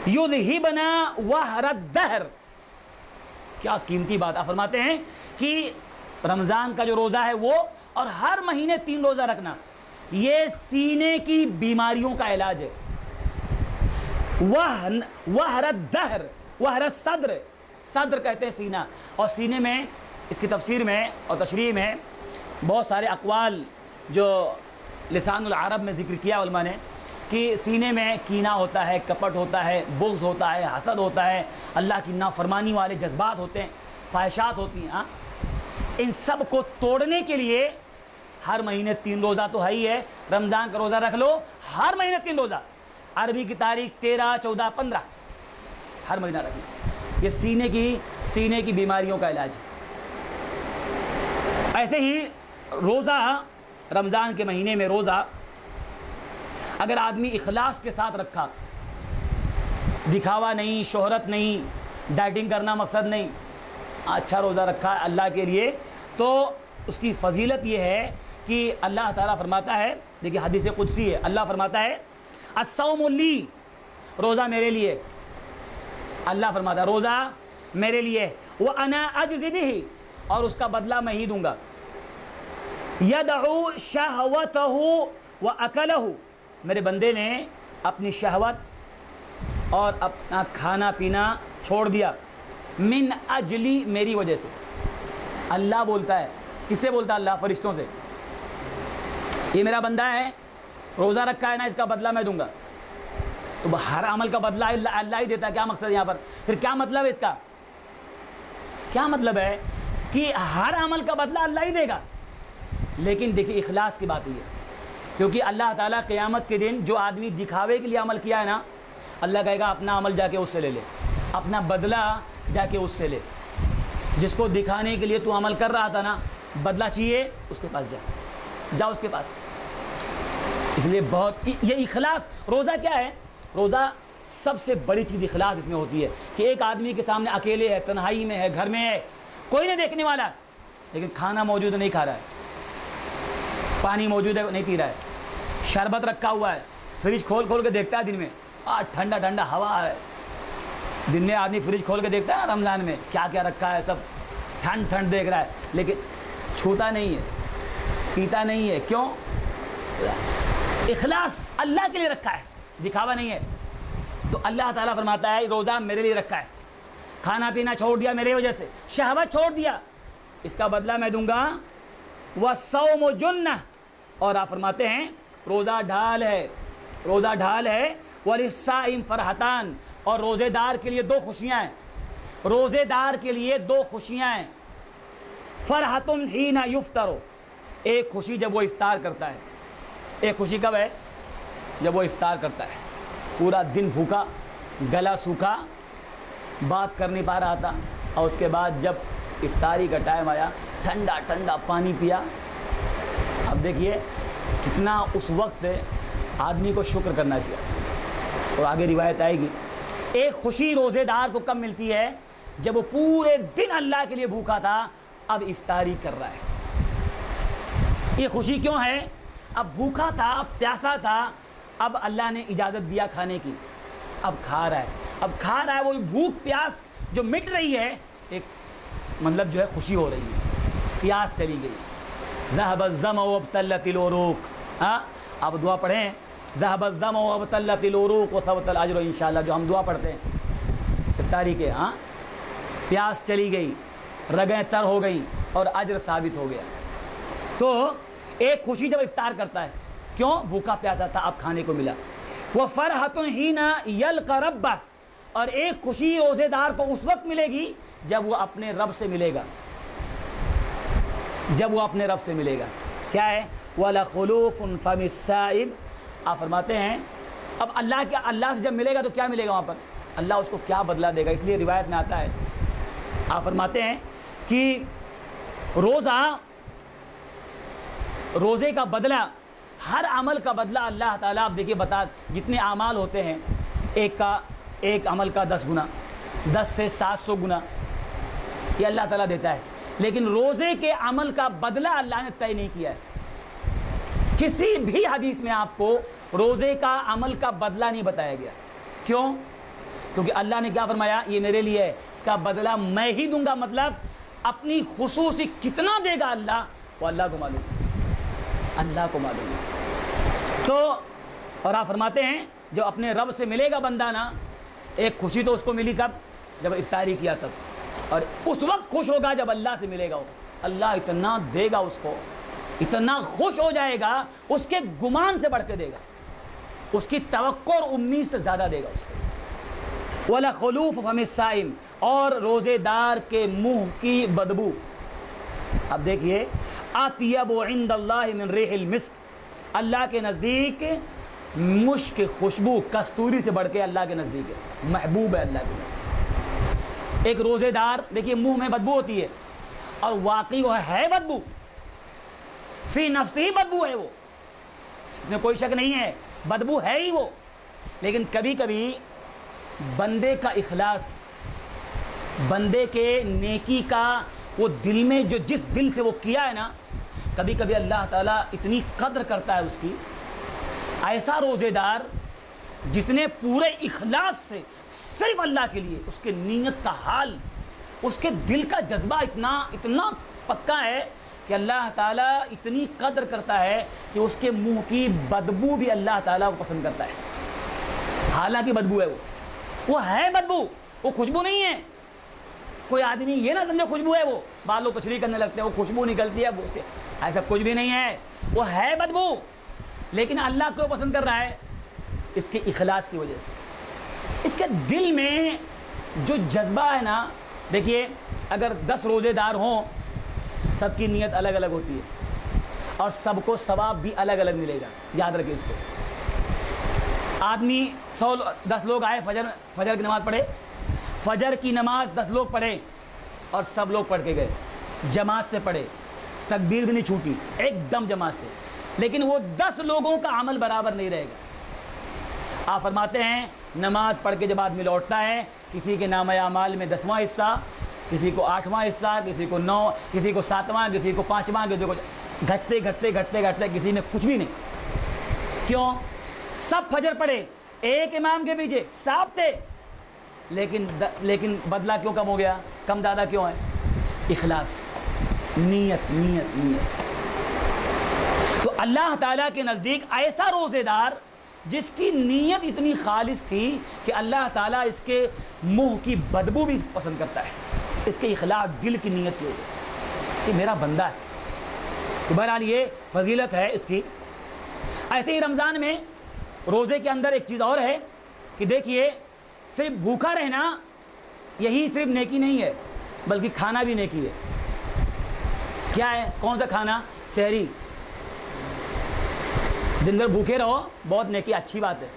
یذہبنا وہر الدہر، کیا قیمتی بات. آپ فرماتے ہیں کہ رمضان کا جو روزہ ہے وہ اور ہر مہینے 3 روزہ رکھنا، یہ سینے کی بیماریوں کا علاج ہے. وہر الدہر، وہر الصدر، صدر کہتے ہیں سینہ. اور سینے میں اس کی تفسیر میں اور تشریح میں بہت سارے اقوال جو لسان العرب میں ذکر کیا علماء نے، کہ سینے میں کینہ ہوتا ہے، کپٹ ہوتا ہے، بغض ہوتا ہے، حسد ہوتا ہے، اللہ کی نافرمانی والے جذبات ہوتے ہیں، خواہشات ہوتی ہیں. ان سب کو توڑنے کے لیے ہر مہینے 3 روزہ تو ہے ہی ہے. رمضان کا روزہ رکھ لو، ہر مہینے 3 روزہ، عربی کی تاریخ 13، 14، 15 ہر مہینہ رکھنا. یہ سینے کی بیماریوں کا علاج ہے. ایسے ہی روزہ، رمضان کے مہینے میں روزہ اگر آدمی اخلاص کے ساتھ رکھا، دکھاوا نہیں، شہرت نہیں، ڈائٹنگ کرنا مقصد نہیں، اچھا روزہ رکھا ہے اللہ کے لیے، تو اس کی فضیلت یہ ہے کہ اللہ تعالیٰ فرماتا ہے، دیکھیے حدیث قدسی ہے، اللہ فرماتا ہے الصوم لی، روزہ میرے لیے، اللہ فرماتا ہے روزہ میرے لیے، وَأَنَا أَجْزِي بِهِ، اور اس کا بدلہ میں ہی دوں گا، يَدْعُو شَهْوَتَهُ وَأَكَلَهُ، میرے بندے نے اپنی شہوت اور اپنا کھانا پینا چھوڑ دیا، من اجلی، میری وجہ سے، اللہ بولتا ہے، کس سے بولتا ہے؟ اللہ، فرشتوں سے، یہ میرا بندہ ہے، روزہ رکھا ہے نا، اس کا بدلہ میں دوں گا، تو ہر عمل کا بدلہ اللہ ہی دیتا ہے، کیا مقصد یہاں پر؟ پھر کیا مطلب ہے اس کا؟ کیا مطلب ہے کہ ہر عمل کا بدلہ اللہ ہی دے گا، لیکن دیکھیے اخلاص کی بات ہی ہے، کیونکہ اللہ تعالیٰ قیامت کے دن جو آدمی دکھاوے کے لیے عمل کیا ہے نا، اللہ کہے گا اپنا عمل جا کے اس سے لے لے، اپنا بدلہ جا کے اس سے لے، جس کو دکھانے کے لیے تو عمل کر رہا تھا نا، بدلہ چاہیے اس کے پاس جا اس کے پاس۔ اس لیے بہت یہ اخلاص، روزہ کیا ہے؟ روزہ سب سے بڑی چیز اخلاص اس میں ہوتی ہے کہ ایک آدمی کے سامنے اکیلے ہے، تنہائی میں ہے، گھر میں ہے، کوئی نہیں دیکھنے والا، لیکن کھانا موجود ہے نہیں کھا رہا ہے، پانی موجود ہے نہیں پی رہا ہے، شربت رکھا ہوا ہے، فریج کھول کے دیکھتا ہے دن میں، ٹھنڈا ٹھنڈا ہوا ہے، دن میں آدمی فریج کھول کے دیکھتا ہے رمضان میں کیا کیا رکھا ہے، سب ٹھنڈ دیکھ رہا ہے، لیکن چھوتا نہیں ہے، پیتا نہیں ہے، کیوں؟ اخلاص اللہ کے لیے رکھا ہے، دکھاوا نہیں ہے۔ تو اللہ تعالیٰ فرماتا ہے روزہ میرے لیے رکھا ہے، کھانا پینا چھوڑ دیا میرے وجہ سے، شہوت چھوڑ دیا، اس کا بدلہ میں دوں گا، وَالصَّوْمُ جُنَّةٌ، اور آپ فرماتے ہیں روزہ ڈھال ہے، روزہ ڈھال ہے، وَلِلصَّائِمِ فَرْحَتَانِ، اور روزے دار کے لیے دو خوشیاں ہیں، روزے دار کے لیے دو خوشیاں ہیں، فَرْحَةٌ حِينَ يُفْطَرُ، ایک خوشی جب وہ افطار کرتا ہے، ایک خوشی کب ہے؟ جب وہ افطار کرتا ہے، پورا دن بھوکا، گلا سوکھا، بات کر نہیں پا رہا تھا، اور اس کے بعد جب افطاری کا ٹائم آیا، ٹھنڈا ٹھنڈا پانی پیا، اب دیکھیے کتنا اس وقت آدمی کو شکر کرنا چاہیے، اور آگے روایت آئے گی۔ ایک خوشی روزے دار کو کب ملتی ہے؟ جب وہ پورے دن اللہ کے لیے بھوکا تھا، اب افطاری کر رہا ہے، یہ خوشی کیوں ہے؟ اب بھوکا تھا، اب پیاسا تھا، اب اللہ نے اجازت دیا کھانے کی، اب کھا رہا ہے، وہ بھوک پیاس جو مٹ رہی ہے، ایک مطلب جو ہے خوشی ہو رہی ہے، پیاس چلی گئی، ذهب الظمأ وابتلت العروق، آپ دعا پڑھیں، ذهب الظمأ وابتلت العروق وثبت الاجر انشاءاللہ، جو ہم دعا پڑھتے ہیں افطاری کے، پیاس چلی گئی، رگیں تر ہو گئی اور اجر ثابت ہو گیا۔ تو ایک خوشی جب افطار کرتا ہے، کیوں؟ بھوکا پیاسا تھا، اب کھانے کو ملا، وَفَرْحَةٌ حِينَ يَلْقَى رَبَّهُ، اور ایک خوشی روزے دار کو اس وقت ملے گی جب وہ اپنے رب سے ملے گا، جب وہ اپنے رب سے ملے گا، کیا ہے؟ وَلَخُلُوفٌ فَمِ السَّائِبِ، آپ فرماتے ہیں اب اللہ سے جب ملے گا تو کیا ملے گا وہاں پر؟ اللہ اس کو کیا بدلہ دے گا؟ اس لیے روایت میں آتا ہے، آپ فرماتے ہیں کہ روزے کا بدلہ، ہر عمل کا بدلہ اللہ تعالیٰ، آپ دیکھیے جتنے اعمال ہوتے ہیں، ایک عمل کا 10 گنا، 10 سے 700 گنا یہ اللہ تعالیٰ دیتا ہے، لیکن روزے کے عمل کا بدلہ اللہ نے طے نہیں کیا ہے، کسی بھی حدیث میں آپ کو روزے کا عمل کا بدلہ نہیں بتایا گیا، کیوں؟ کیونکہ اللہ نے کیا فرمایا؟ یہ میرے لیے ہے، اس کا بدلہ میں ہی دوں گا، مطلب اپنی خصوصی کتنا دے گا اللہ، وہ اللہ کو معلوم، اللہ کو معلوم ہے۔ تو اور آپ فرماتے ہیں جو اپنے رب سے ملے گا بندہ نا، ایک خوشی تو اس کو ملی کب؟ جب افطاری کیا تب، اور اس وقت خوش ہوگا جب اللہ سے ملے گا، اللہ اتنا دے گا اس کو، اتنا خوش ہو جائے گا، اس کے گمان سے بڑھ کے دے گا، اس کی توقع اور امید سے زیادہ دے گا اس کو۔ وَلَخُلُوفُ فَمِ الصَّائِمِ، اور روزے دار کے منہ کی بدبو، اب دیکھیے اطیب عند اللہ من ریح المسک، اللہ کے نزدیک مشک خوشبو کستوری سے بڑھ کے اللہ کے نزدیک ہے، محبوب ہے اللہ کے نزدیک۔ ایک روزے دار دیکھیے منہ میں بدبو ہوتی ہے، اور واقعی وہ ہے بدبو، فی نفسی بدبو ہے وہ، اس میں کوئی شک نہیں ہے، بدبو ہے ہی وہ. لیکن کبھی کبھی بندے کا اخلاص، بندے کے نیکی کا وہ دل میں جو جس دل سے وہ کیا ہے نا، کبھی کبھی اللہ تعالیٰ اتنی قدر کرتا ہے اس کی. ایسا روزے دار جس نے پورے اخلاص سے صرف اللہ کے لیے، اس کے نیت کا حال، اس کے دل کا جذبہ اتنا پکا ہے کہ اللہ تعالیٰ اتنی قدر کرتا ہے کہ اس کے منہ کی بدبو بھی اللہ تعالیٰ کو پسند کرتا ہے. حالانکہ بدبو ہے وہ ہے بدبو، وہ خوشبو نہیں ہے. کوئی آدمی یہ نہ سمجھے خوشبو ہے، وہ بعض لوگ تشریح کرنے لگتے ہیں وہ خوشبو نکلتی ہے وہ سے، ایسا کچھ بھی نہیں ہے، وہ ہے بدبو. لیکن اللہ کو پسند کر رہا ہے اس کے اخلاص کی وجہ سے، اس کے دل میں جو جذبہ ہے نا. دیکھیے اگر 10 روزے دار ہوں، سب کی نیت الگ الگ ہوتی ہے اور سب کو ثواب بھی الگ الگ ملے گا. یاد رکھیں اس کو. آدمی 10 لوگ آئے فجر کی نماز پڑھے، فجر کی نماز 10 لوگ پڑھے اور سب لوگ پڑھ کے گئے، جماعت سے پڑھے، تکبیر بھی نہیں چھوٹی، ایک دم جماعت سے، لیکن وہ 10 لوگوں کا عمل برابر نہیں رہے گا. آپ فرماتے ہیں نماز پڑھ کے جب آدمی لوٹتا ہے، کسی کے نامہ اعمال میں 10واں حصہ، کسی کو 8واں حصہ، کسی کو 9، کسی کو 7واں، کسی کو 5واں، کسی کو گھٹتے گھٹتے گھٹتے گھٹتے کسی میں کچھ بھی نہیں. کیوں؟ سب فجر پڑھے ایک امام کے پیچھے، سب تھے، لیکن بدلہ کیوں کم ہو گیا؟ کم زیادہ کیوں ہے؟ اخلاص، نیت نیت نیت. تو اللہ تعالیٰ کے نزدیک ایسا روزے دار جس کی نیت اتنی خالص تھی کہ اللہ تعالیٰ اس کے منہ کی بدبو بھی پسند کرتا ہے، اس کے اخلاص دل کی نیت کی وجہ سے کہ میرا بندہ ہے. تو بہرحال یہ فضیلت ہے اس کی. ایسے ہی رمضان میں روزے کے اندر ایک چیز اور ہے کہ دیکھیے صرف بھوکا رہنا یہی صرف نیکی نہیں ہے، بلکہ کھانا بھی نیکی ہے. کیا ہے؟ کون سا کھانا؟ سحری. دن بھر بھوکے رہو، بہت نیکی، اچھی بات ہے،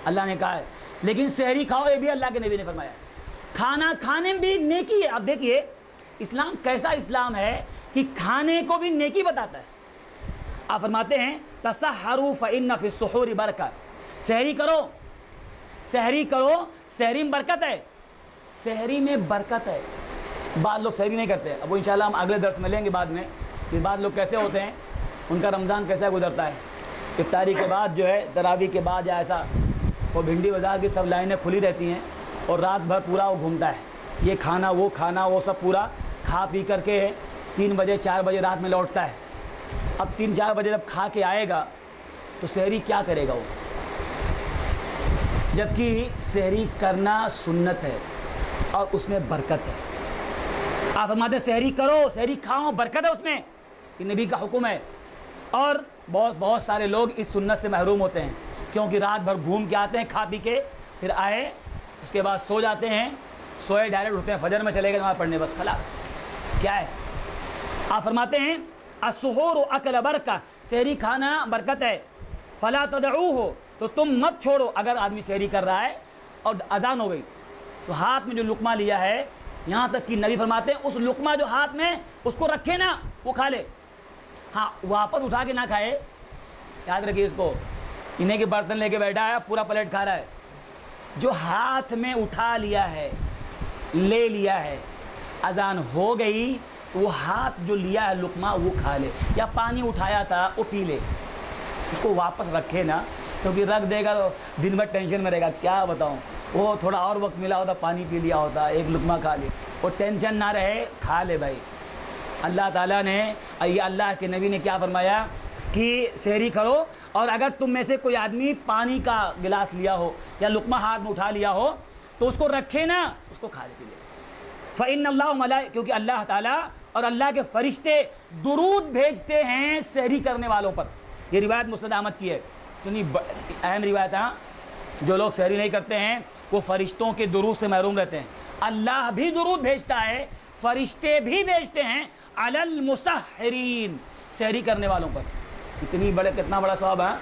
اللہ نے کہا ہے، لیکن سحری کھاؤ، یہ بھی اللہ کے نبی نے فرمایا. کھانا کھانے میں بھی نیکی ہے. اب دیکھیے اسلام کیسا اسلام ہے کہ کھانے کو بھی نیکی بتاتا ہے. آپ فرماتے ہیں تسحروا فإن فی السحور برکہ. سحری کرو، سحری کرو، سحری میں برکت ہے، سحری میں برکت ہے. بعض لوگ سحری نہیں کرتے. اب وہ انشاءاللہ ہم اگلے درس میں لیں گے بعد میں کہ بعض لوگ کیسے ہوتے ہیں، ان کا رمضان کیسا گزرتا ہے. افطاری کے بعد جو ہے، تراویح کے بعد یا ایسا، وہ بھنڈی بازار کی سب لائنیں کھلی رہتی ہیں اور رات بھر پورا وہ گھومتا ہے، یہ کھانا وہ سب پورا کھا پی کر کے 3 بجے 4 بجے رات میں لوٹتا ہے. اب 3-4 بجے جب کھا کے آئے گا تو سحری کیا کرے گا وہ؟ جبکہ سحری کرنا سنت ہے اور اس میں برکت ہے. آپ فرماتے ہیں سحری کرو، سحری کھاؤ، برکت ہے اس میں، یہ نبی کا حکم ہے. اور بہت سارے لوگ اس سنت سے محروم ہوتے ہیں کیونکہ رات بھر گھوم کے آتے ہیں، کھا پی کے، پھر آئے اس کے بعد سو جاتے ہیں، سوئے ڈائریکٹ اٹھتے ہیں فجر میں چلے گئے نماز پڑھنے، بس خلاص. کیا ہے؟ آپ فرماتے ہیں السحور اکل برکہ، سحری کھانا برکت ہے. فلا تدعوہ، تو تم مت چھوڑو. اگر آدمی سحری کر رہا ہے اور اذان ہو گئی تو ہاتھ میں جو لقمہ لیا ہے، یہاں تک کہ نبی فرماتے ہیں اس لقمہ جو ہاتھ میں اس کو رکھے نا، وہ کھا لے. ہاں واپس اٹھا کے نہ کھائے. یاد رکھیے اس کو. انہیں کے برتن لے کے بیٹھا ہے، پورا پلیٹ کھا رہا ہے. جو ہاتھ میں اٹھا لیا ہے، لے لیا ہے، اذان ہو گئی تو وہ ہاتھ جو لیا ہے لقمہ وہ کھا لے، یا پانی اٹھایا تھا وہ پی لے. اس کو واپس رکھے نا، کیونکہ رکھ دے گا تو دن بھر ٹینشن میں رہے گا. کیا بتاؤں، وہ تھوڑا اور وقت ملا ہوتا، پانی پی لیا ہوتا، ایک لقمہ کھا لے، وہ ٹینشن نہ رہے، کھا لے بھائی. اللہ تعالیٰ نے، یہ اللہ کے نبی نے کیا فرمایا کہ سحری کرو، اور اگر تم میں سے کوئی آدمی پانی کا گلاس لیا ہو یا لقمہ ہاتھ میں اٹھا لیا ہو تو اس کو رکھے نا، اس کو کھا لے. فإن اللہ، کیونکہ اللہ تعالیٰ اور اللہ کے فرشتے درود بھیجتے ہیں سحری کرنے والوں پر. یہ روایت مسند احمد کی ہے. اتنی اہم روایت ہے. جو لوگ سحری نہیں کرتے ہیں وہ فرشتوں کے درود سے محروم رہتے ہیں. اللہ بھی درود بھیجتا ہے، فرشتے بھی بھیجتے ہیں علی المسحرین، سحری کرنے والوں پر. کتنا بڑا ثواب ہے.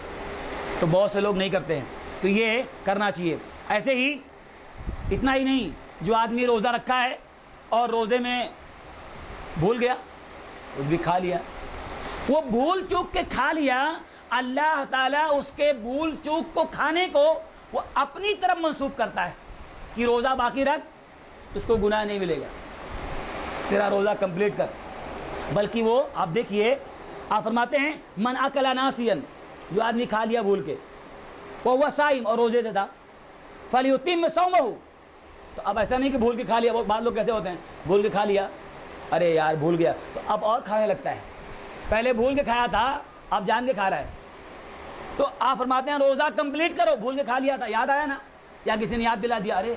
تو بہت سے لوگ نہیں کرتے ہیں، تو یہ کرنا چاہیے. ایسے ہی اتنا ہی نہیں، جو آدمی روزہ رکھا ہے اور روزے میں بھول گیا، کچھ بھی کھا لیا، وہ بھول چوک کے کھا لیا، اللہ تعالیٰ اس کے بھول چوک کو کھانے کو وہ اپنی طرف منسوب کرتا ہے کہ روزہ باقی رکھ، اس کو گناہ نہیں ملے گا، تیرا روزہ کمپلیٹ کر۔ بلکہ وہ آپ دیکھیے، آپ فرماتے ہیں من اکل ناسیا، جو آدمی کھا لیا بھول کے، وہ صائم اور روزے سے تھا، فلیتم صومہ، تو اب ایسا نہیں کہ بھول کے کھا لیا، بعض لوگ کیسے ہوتے ہیں، بھول کے کھا لیا، ارے یار بھول گیا، تو اب اور کھانے لگتا ہے، پہلے بھول کے کھایا تھا اب جان کے کھا رہا ہے۔ تو آپ فرماتے ہیں روزہ کمپلیٹ کرو، بھول کے کھا لیا تھا، یاد آیا نا، یا کسی نے یاد دلا دیا، ارے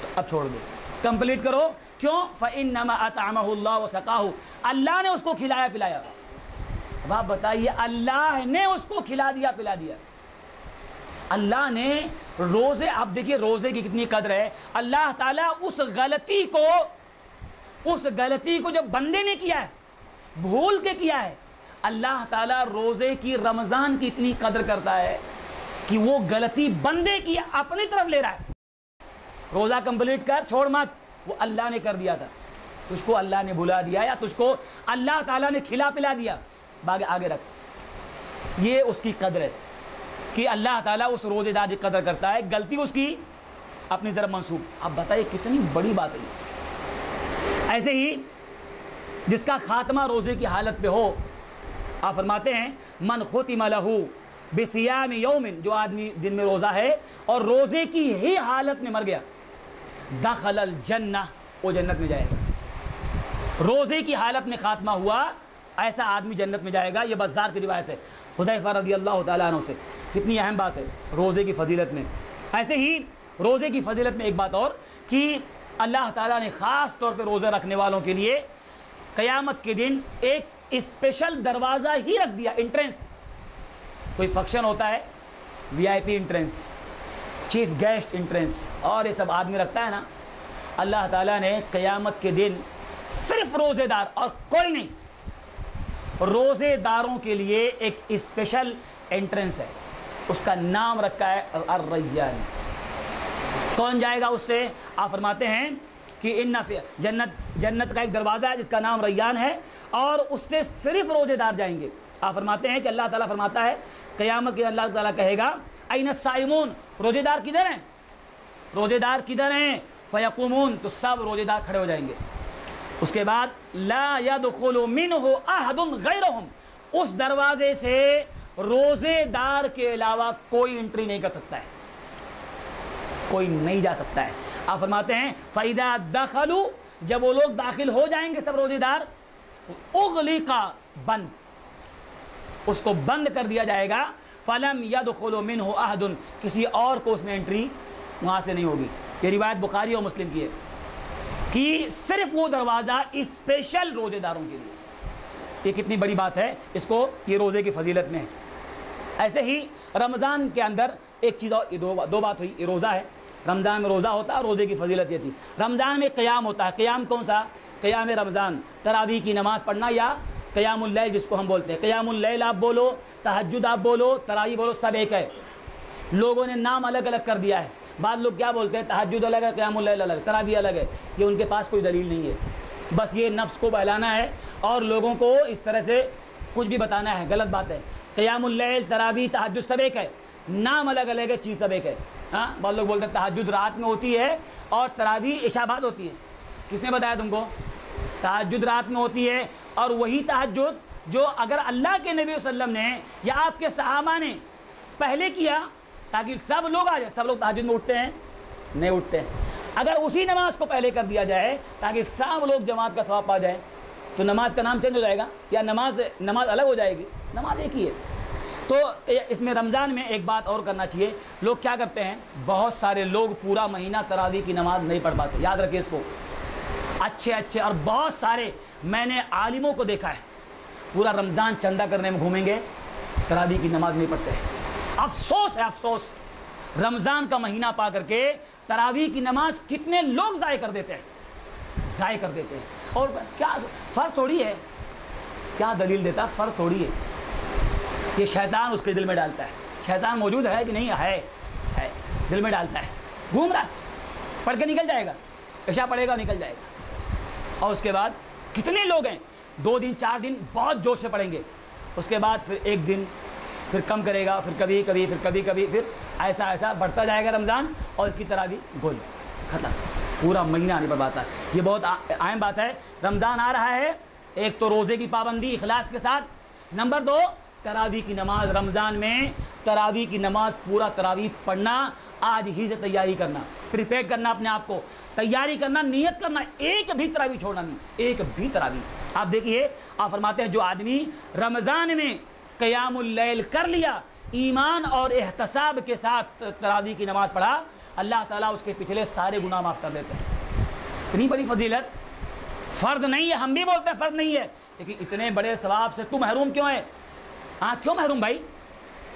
تو اب چھوڑ دے، کمپلیٹ کرو۔ کیوں؟ فإنما أطعمه الله وسقاه، اللہ نے اس کو کھلایا پلایا۔ اب آپ بتائیے، اللہ نے اس کو کھلا دیا پلا دیا، اللہ نے روزے، آپ دیکھیے روزے کی کتنی قدر ہے۔ اللہ تعالیٰ اس غلطی کو جو بندے نے کیا ہے، بھول کے کیا ہے، اللہ تعالیٰ روزے کی، رمضان کی اتنی قدر کرتا ہے کہ وہ غلطی بندے کی اپنی طرف لے رہا ہے۔ روزہ کمپلیٹ کر، چھوڑ مت، وہ اللہ نے کر دیا تھا، تجھ کو اللہ نے بھلا دیا، یا تجھ کو اللہ تعالیٰ نے کھلا پلا دیا، آگے رکھ۔ یہ اس کی قدر ہے کہ اللہ تعالیٰ اس روزے دار کی قدر کرتا ہے، غلطی اس کی اپنی طرف منسوب۔ اب بتائیے کتنی بڑی بات ہے۔ ایسے ہی جس کا خاتمہ روزے کی حالت پہ ہو، آپ فرماتے ہیں من ختم لہ بصیام یوم، جو آدمی دن میں روزہ ہے اور روزے کی ہی حالت میں مر گیا، دخل الجنہ، وہ جنت میں جائے گا۔ روزے کی حالت میں خاتمہ ہوا، ایسا آدمی جنت میں جائے گا۔ یہ بزار کی روایت ہے حذیفہ رضی اللہ تعالیٰ عنہ سے۔ کتنی اہم بات ہے روزے کی فضیلت میں۔ ایسے ہی روزے کی فضیلت میں ایک بات اور کہ اللہ تعالیٰ نے خاص طور پہ روزے رکھنے والوں کے لیے قیامت کے دن ایک اسپیشل دروازہ ہی رکھ دیا، انٹرنس۔ کوئی فنکشن ہوتا ہے، وی آئی پی انٹرنس، چیف گیسٹ انٹرنس، اور یہ سب آدمی رکھتا ہے نا، اللہ تعالیٰ نے قیامت کے دن صرف روزے دار اور کوئی نہیں، روزے داروں کے لیے ایک اسپیشل انٹرنس ہے، اس کا نام رکھا ہے الریان۔ کون جائے گا اس سے؟ آپ فرماتے ہیں کہ جنت کا ایک دروازہ ہے جس کا نام ریان ہے، اور اس سے صرف روزے دار جائیں گے۔ آپ فرماتے ہیں کہ اللہ تعالیٰ فرماتا ہے قیامت کے اللہ تعالیٰ کہے گا این الصائمون، روزے دار کدھر ہیں، روزے دار کدھر ہیں؟ فیقومون، تو سب روزے دار کھڑے ہو جائیں گے۔ اس کے بعد لا يدخل منه احد غیرهم، اس دروازے سے روزے دار کے علاوہ کوئی انٹری نہیں کر سکتا ہے، کوئی نہیں جا سکتا ہے۔ آپ فرماتے ہیں فَإِذَا دَخَلُوا، جب وہ لوگ داخل ہو جائیں گے سب روزے دار، اغلق، بند، اس کو بند کر دیا جائے گا، فَلَمْ يَدْخُلُ مِنْهُ أَحَدٌ، کسی اور کو اس میں انٹری وہاں سے نہیں ہوگی۔ یہ روایت بخاری اور مسلم کی ہے کہ صرف وہ دروازہ اسپیشل روزے داروں کے لیے۔ یہ کتنی بڑی بات ہے، اس کو یہ روزے کی فضیلت میں ہے۔ ایسے ہی رمضان کے اندر ایک چیز اور، دو بات ہوئی، یہ روزہ ہے، رمضان میں روزہ ہوتا ہے، روزے کی فضیلت یہ تھی۔ رمضان میں قیام ہوتا ہے، قیام کون سا؟ قیام رمضان، تراویح کی نماز پڑھنا، یا قیام اللیل جس کو ہم بولتے ہیں۔ قیام اللیل آپ بولو، تہجد آپ بولو، تراویح بولو، سب ایک ہے، لوگوں نے نام الگ الگ کر دیا ہے۔ بعض لوگ کیا بولتے ہیں، تہجد الگ ہے، قیام اللیل الگ، تراویح الگ ہے۔ یہ ان کے پاس کوئی دلیل نہیں ہے، بس یہ نفس کو بہلانا ہے اور لوگوں کو اس طرح سے کچھ بھی بتانا ہے، غلط بات ہے۔ قیام اللیل، تراویح، تہجد سب ایک ہے، نام الگ الگ ہے، چیز سب ایک ہے۔ ہاں، بعض لوگ بولتے ہیں تہجد رات میں ہوتی ہے اور تراویح عشاء بعد ہوتی ہے۔ کس نے بتایا تم کو؟ تہجد رات میں ہوتی ہے، اور وہی تہجد جو اگر اللہ کے نبی صلی اللہ علیہ وسلم نے یا آپ کے صحابہ نے پہلے کیا تاکہ سب لوگ آ جائیں۔ سب لوگ تہجد میں اٹھتے ہیں؟ نہیں اٹھتے ہیں۔ اگر اسی نماز کو پہلے کر دیا جائے تاکہ سب لوگ جماعت کا ثواب پا جائیں، تو نماز کا نام چینج ہو جائے گا یا نماز الگ ہو جائے گی؟ نماز ایک ہی ہے۔ تو اس میں رمضان میں ایک بات اور کرنا چاہیے، لوگ کیا کرتے ہیں، بہت سارے لوگ پورا مہینہ تراویح کی نماز نہیں پڑھ پاتے، یاد رکھیے اس کو، اچھے اور بہت سارے میں نے عالموں کو دیکھا ہے پورا رمضان چندہ کرنے میں گھومیں گے، تراویح کی نماز نہیں پڑھتے ہیں۔ افسوس ہے، افسوس، رمضان کا مہینہ پا کر کے تراویح کی نماز کتنے لوگ ضائع کر دیتے ہیں، اور کیا فرض تھوڑی ہے، کیا دلیل دیتا، فرض تھوڑی ہے، یہ شیطان اس کے دل میں ڈالتا ہے۔ شیطان موجود ہے کہ نہیں ہے دل میں ڈالتا ہے، گھوم رہا ہے، پڑھ کے نکل جائے گا، عشاء پڑھے گا نکل جائے گا۔ اور اس کے بعد کتنے لوگ ہیں 2 دن 4 دن بہت جوش سے پڑھیں گے، اس کے بعد پھر 1 دن، پھر کم کرے گا، پھر کبھی کبھی، پھر کبھی کبھی، پھر ایسا بڑھتا جائے گا رمضان، اور اس کی تراویح گول ختم، پورا مہینہ آنے پر بات ہے۔ یہ بہت اہم بات ہے۔ رمضان آ رہا ہے، ایک تو روزے کی پابندی اخلاص کے ساتھ، نمبر 2 تراویح کی نماز۔ رمضان میں تراویح کی نماز، پورا تراویح پڑھنا، آج ہی سے تیاری کرنا، پریپیئر کرنا اپنے آپ کو، تیاری کرنا، نیت کرنا، ایک بھی تراویح چھوڑنا نہیں، ایک بھی تراویح۔ آپ دیکھیے، آپ فرماتے ہیں جو آدمی رمضان میں قیام اللیل کر لیا، ایمان اور احتساب کے ساتھ تراویح کی نماز پڑھا، اللہ تعالیٰ اس کے پچھلے سارے گناہ معاف کر دیتے ہیں۔ اتنی بڑی فضیلت، فرض نہیں ہے، ہم بھی بولتے ہیں فرض نہیں ہے، لیکن اتنے بڑے ثواب سے تو محروم کیوں ہے؟ ہاں کیوں محروم بھائی؟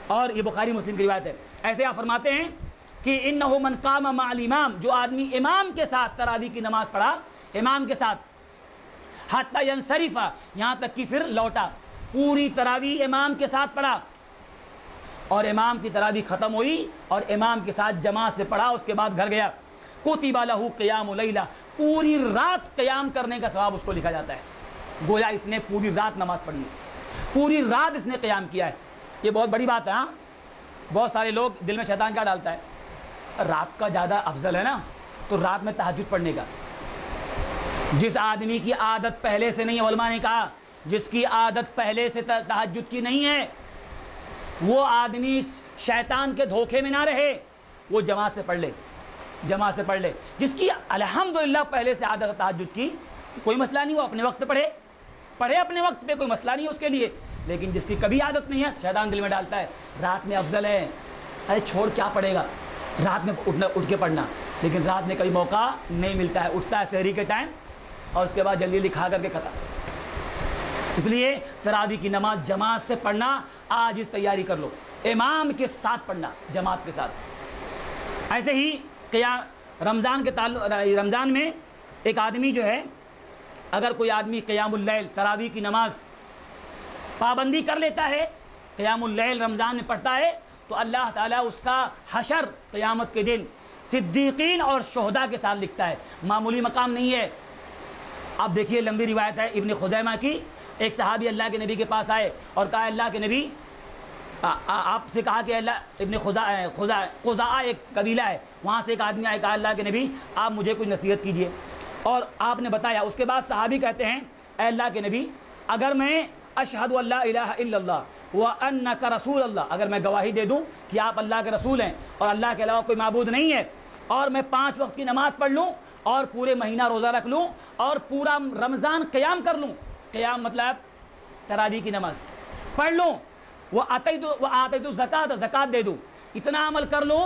اور یہ بخاری مسلم کی روایت ہے۔ ایسے آپ فرماتے ہیں کہ انہ من قام مع الامام، جو آدمی امام کے ساتھ تراویح کی نماز پڑھا، امام کے ساتھ، حتی ینصرف، یہاں تک کہ پھر لوٹا، پوری تراویح امام کے ساتھ پڑھا، اور امام کی تراویح ختم ہوئی اور امام کے ساتھ جماعت سے پڑھا، اس کے بعد گھر گیا، کتب لہ قیام لیلہ، پوری رات قیام کرنے کا ثواب اس کو لکھا جاتا ہے، گویا اس نے پوری رات نماز پڑھی ہے، پوری رات اس نے قیام کیا ہے۔ یہ بہت بڑی بات ہے۔ ہاں بہت سارے لوگ دل میں شیطان کیا ڈالتا ہے، رات کا زیادہ افضل ہے نا، تو رات میں تہجد پڑھنے کا۔ جس آدمی کی عادت پہلے سے نہیں ہے، علماء نے کہا جس کی عادت پہلے سے تہجد کی نہیں ہے، وہ آدمی شیطان کے دھوکے میں نہ رہے، وہ جماعت سے پڑھ لے، جماعت سے پڑھ لے۔ جس کی الحمدللہ پہلے سے عادت تہجد کی، کوئی مسئلہ نہیں، وہ اپنے وقت پڑھے اپنے وقت پہ، کوئی مسئلہ نہیں ہے اس کے لیے۔ لیکن جس کی کبھی عادت نہیں ہے، شیطان دل میں ڈالتا ہے رات میں افضل ہے، ارے چھوڑ کیا پڑھے گا، رات میں اٹھ کے پڑھنا، لیکن رات میں کبھی موقع نہیں ملتا ہے، اٹھتا ہے سحری کے ٹائم اور اس کے بعد جلدی کھا کر کے ختم۔ اس لیے تراویح کی نماز جماعت سے پڑھنا، آج اس تیاری کر لو، امام کے ساتھ پڑھنا، جماعت کے ساتھ۔ ایسے ہی رمضان کے رمضان میں ایک آدمی جو ہے، اگر کوئی آدمی قیام اللیل، تراویح کی نماز پابندی کر لیتا ہے، قیام اللیل رمضان میں پڑھتا ہے، تو اللہ تعالیٰ اس کا حشر قیامت کے دن صدیقین اور شہداء کے ساتھ لکھتا ہے، معمولی مقام نہیں ہے۔ اب دیکھیے لمبی روایت ہے ابن خزیمہ کی، ایک صحابی اللہ کے نبی کے پاس آئے اور کہا اللہ کے نبی، آپ سے کہا کہ اللہ، ابن خزاعہ ایک قبیلہ ہے، وہاں سے ایک آدمی آئے، کہا اللہ کے نبی آپ مجھے کوئی نصیحت کیجئے، اور آپ نے بتایا۔ اس کے بعد صحابی کہتے ہیں اے اللہ کے نبی، اگر میں اشہد ان لا الہ الا اللہ وانک رسول اللہ، اگر میں گواہی دے دوں کہ آپ اللہ کے رسول ہیں اور اللہ کے علاوہ کوئی معبود نہیں ہے، اور میں 5 وقت کی نماز پڑھ لوں اور پورے مہینہ روزہ رکھ لوں اور پورا رمضان قیام کر لوں، قیام مطلب تراویح کی نماز پڑھ لوں، وآتیت الزکوٰۃ، زکوٰۃ دے دوں، اتنا عمل کر لوں،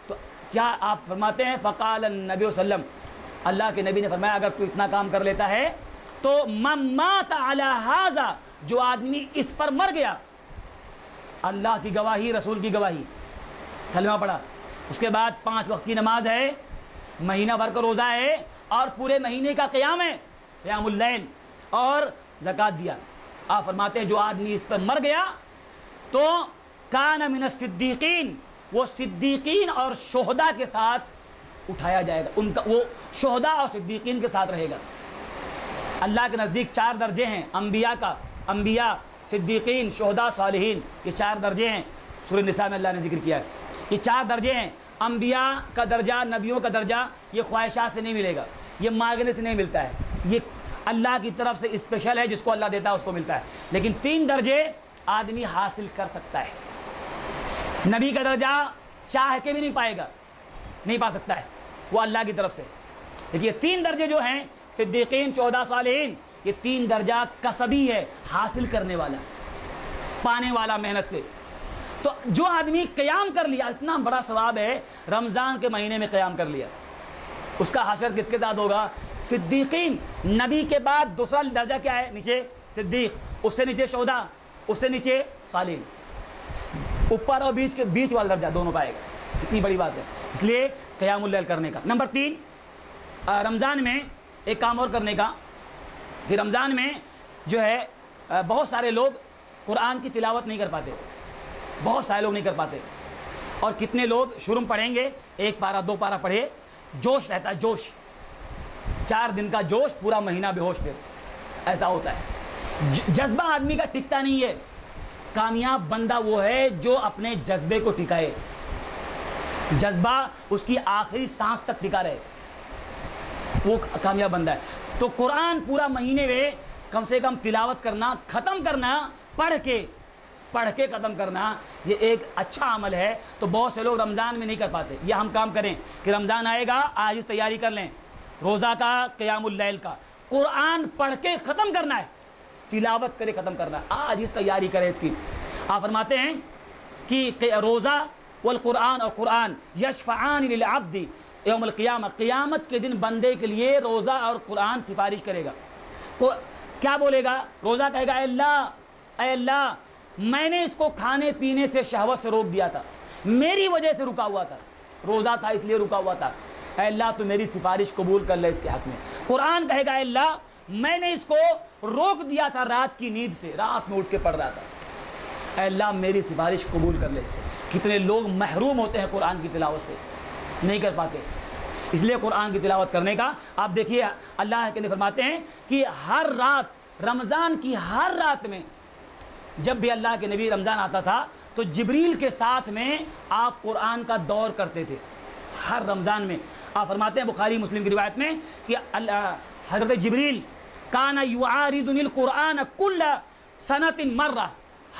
تو کیا آپ فرماتے ہیں فقال النبی صلی اللہ علیہ وسلم، اللہ کے نبی نے فرمایا اگر تو اتنا کام کر لیتا ہے تو من مات علی ھذا، جو آدمی اس پر مر گیا، اللہ کی گواہی، رسول کی گواہی، کلمہ پڑھا، اس کے بعد 5 وقت کی نماز ہے، مہینہ بھر کا روزہ ہے، اور پورے مہینے کا قیام ہے، قیام اللیل، اور زکوٰۃ دیا، آپ فرماتے ہیں جو آدمی اس پر مر گیا تو کان من الصدیقین، وہ صدیقین اور شہداء کے ساتھ اٹھایا جائے گا، ان کا وہ شہداء اور صدیقین کے ساتھ رہے گا۔ اللہ کے نزدیک 4 درجے ہیں انبیاء کا، انبیاء، صدیقین، شہداء، صالحین، یہ 4 درجے ہیں، سورہ نساء میں اللہ نے ذکر کیا ہے، یہ 4 درجے ہیں۔ انبیاء کا درجہ، نبیوں کا درجہ، یہ خواہشات سے نہیں ملے گا، یہ مانگنے سے نہیں ملتا ہے، یہ اللہ کی طرف سے اسپیشل ہے، جس کو اللہ دیتا ہے اس کو ملتا ہے۔ لیکن 3 درجے آدمی حاصل کر سکتا ہے، نبی کا درجہ چاہ کے بھی نہیں پائے گا، نہیں پا سکتا ہے، وہ اللہ کی طرف سے۔ لیکن یہ 3 درجے جو ہیں، صدیقین، شہداء، صالحین، یہ 3 درجہ کسبی ہے، حاصل کرنے والا، پانے والا محنت سے۔ تو جو آدمی قیام کر لیا، اتنا بڑا ثواب ہے، رمضان کے مہینے میں قیام کر لیا، اس کا حشر کس کے ساتھ ہوگا؟ صدیقین، نبی کے بعد دوسرا درجہ کیا ہے؟ نیچے صدیق، اس سے نیچے شہداء، اس سے نیچے صالحین، اوپر اور بیچ والا درجہ دونوں پائے گا۔ کتنی بڑی بات ہے، اس لیے قیام اللیل کرنے کا۔ نمبر 3، رمضان میں ایک کام اور کرنے کا، کہ رمضان میں جو ہے بہت سارے لوگ قرآن کی تلاوت نہیں کر پاتے، بہت سارے لوگ نہیں کر پاتے، اور کتنے لوگ شروع پڑھیں گے، 1 پارہ 2 پارہ پڑھے، جوش رہتا ہے، جوش، 4 دن کا جوش، پورا مہینہ بے ہوش پھر، ایسا ہوتا ہے۔ جذبہ آدمی کا ٹکتا نہیں ہے. کامیاب بندہ وہ ہے جو اپنے جذبے کو ٹکائے, جذبہ اس کی آخری سانس تک ٹکا رہے, وہ کامیاب بندہ ہے. تو قرآن پورا مہینے میں کم سے کم تلاوت کرنا, ختم کرنا, پڑھ کے ختم کرنا, یہ ایک اچھا عمل ہے. تو بہت سے لوگ رمضان میں نہیں کر پاتے. یہ ہم کام کریں کہ رمضان آئے گا, آج اس تیاری کر لیں, روزہ کا, قیام اللیل کا, قرآن پڑھ کے ختم کرنا ہے, تلاوت کرے ختم کرنا ہے, آج اس تیاری کریں اس کی. آپ فرماتے ہیں کہ روزہ والقرآن, اور قرآن یشفعان للعبد یوم القیامہ, قیامت کے دن بندے کے لیے روزہ اور قرآن سفارش کرے گا. کیا بولے گا؟ روزہ کہے گا اے اللہ میں نے اس کو کھانے پینے سے شہوت سے روک دیا تھا, میری وجہ سے رکا ہوا تھا, روزہ تھا اس لیے رکا ہوا تھا, اے اللہ تو میری سفارش قبول کر لے اس کے حق میں. قرآن کہے گا اے اللہ میں نے اس کو روک دیا تھا رات کی نیند سے, رات میں اٹھ کے پڑھ رہا تھا, اے اللہ میری سفارش قبول کر لے اس کو. کتنے لوگ محروم ہوتے ہیں قرآن کی تلاوت سے, نہیں کر پاتے. اس لیے قرآن کی تلاوت کرنے کا, آپ دیکھیے اللہ کے نبی فرماتے ہیں کہ ہر رات, رمضان کی ہر رات میں جب بھی اللہ کے نبی رمضان آتا تھا تو جبریل کے ساتھ میں آپ قرآن کا دور کرتے تھے ہر رمضان میں. آپ فرماتے ہیں بخاری مسلم کی روایت میں کہ حضرت جبریل کان یعارضنی القرآن کل سنۃ مرہ,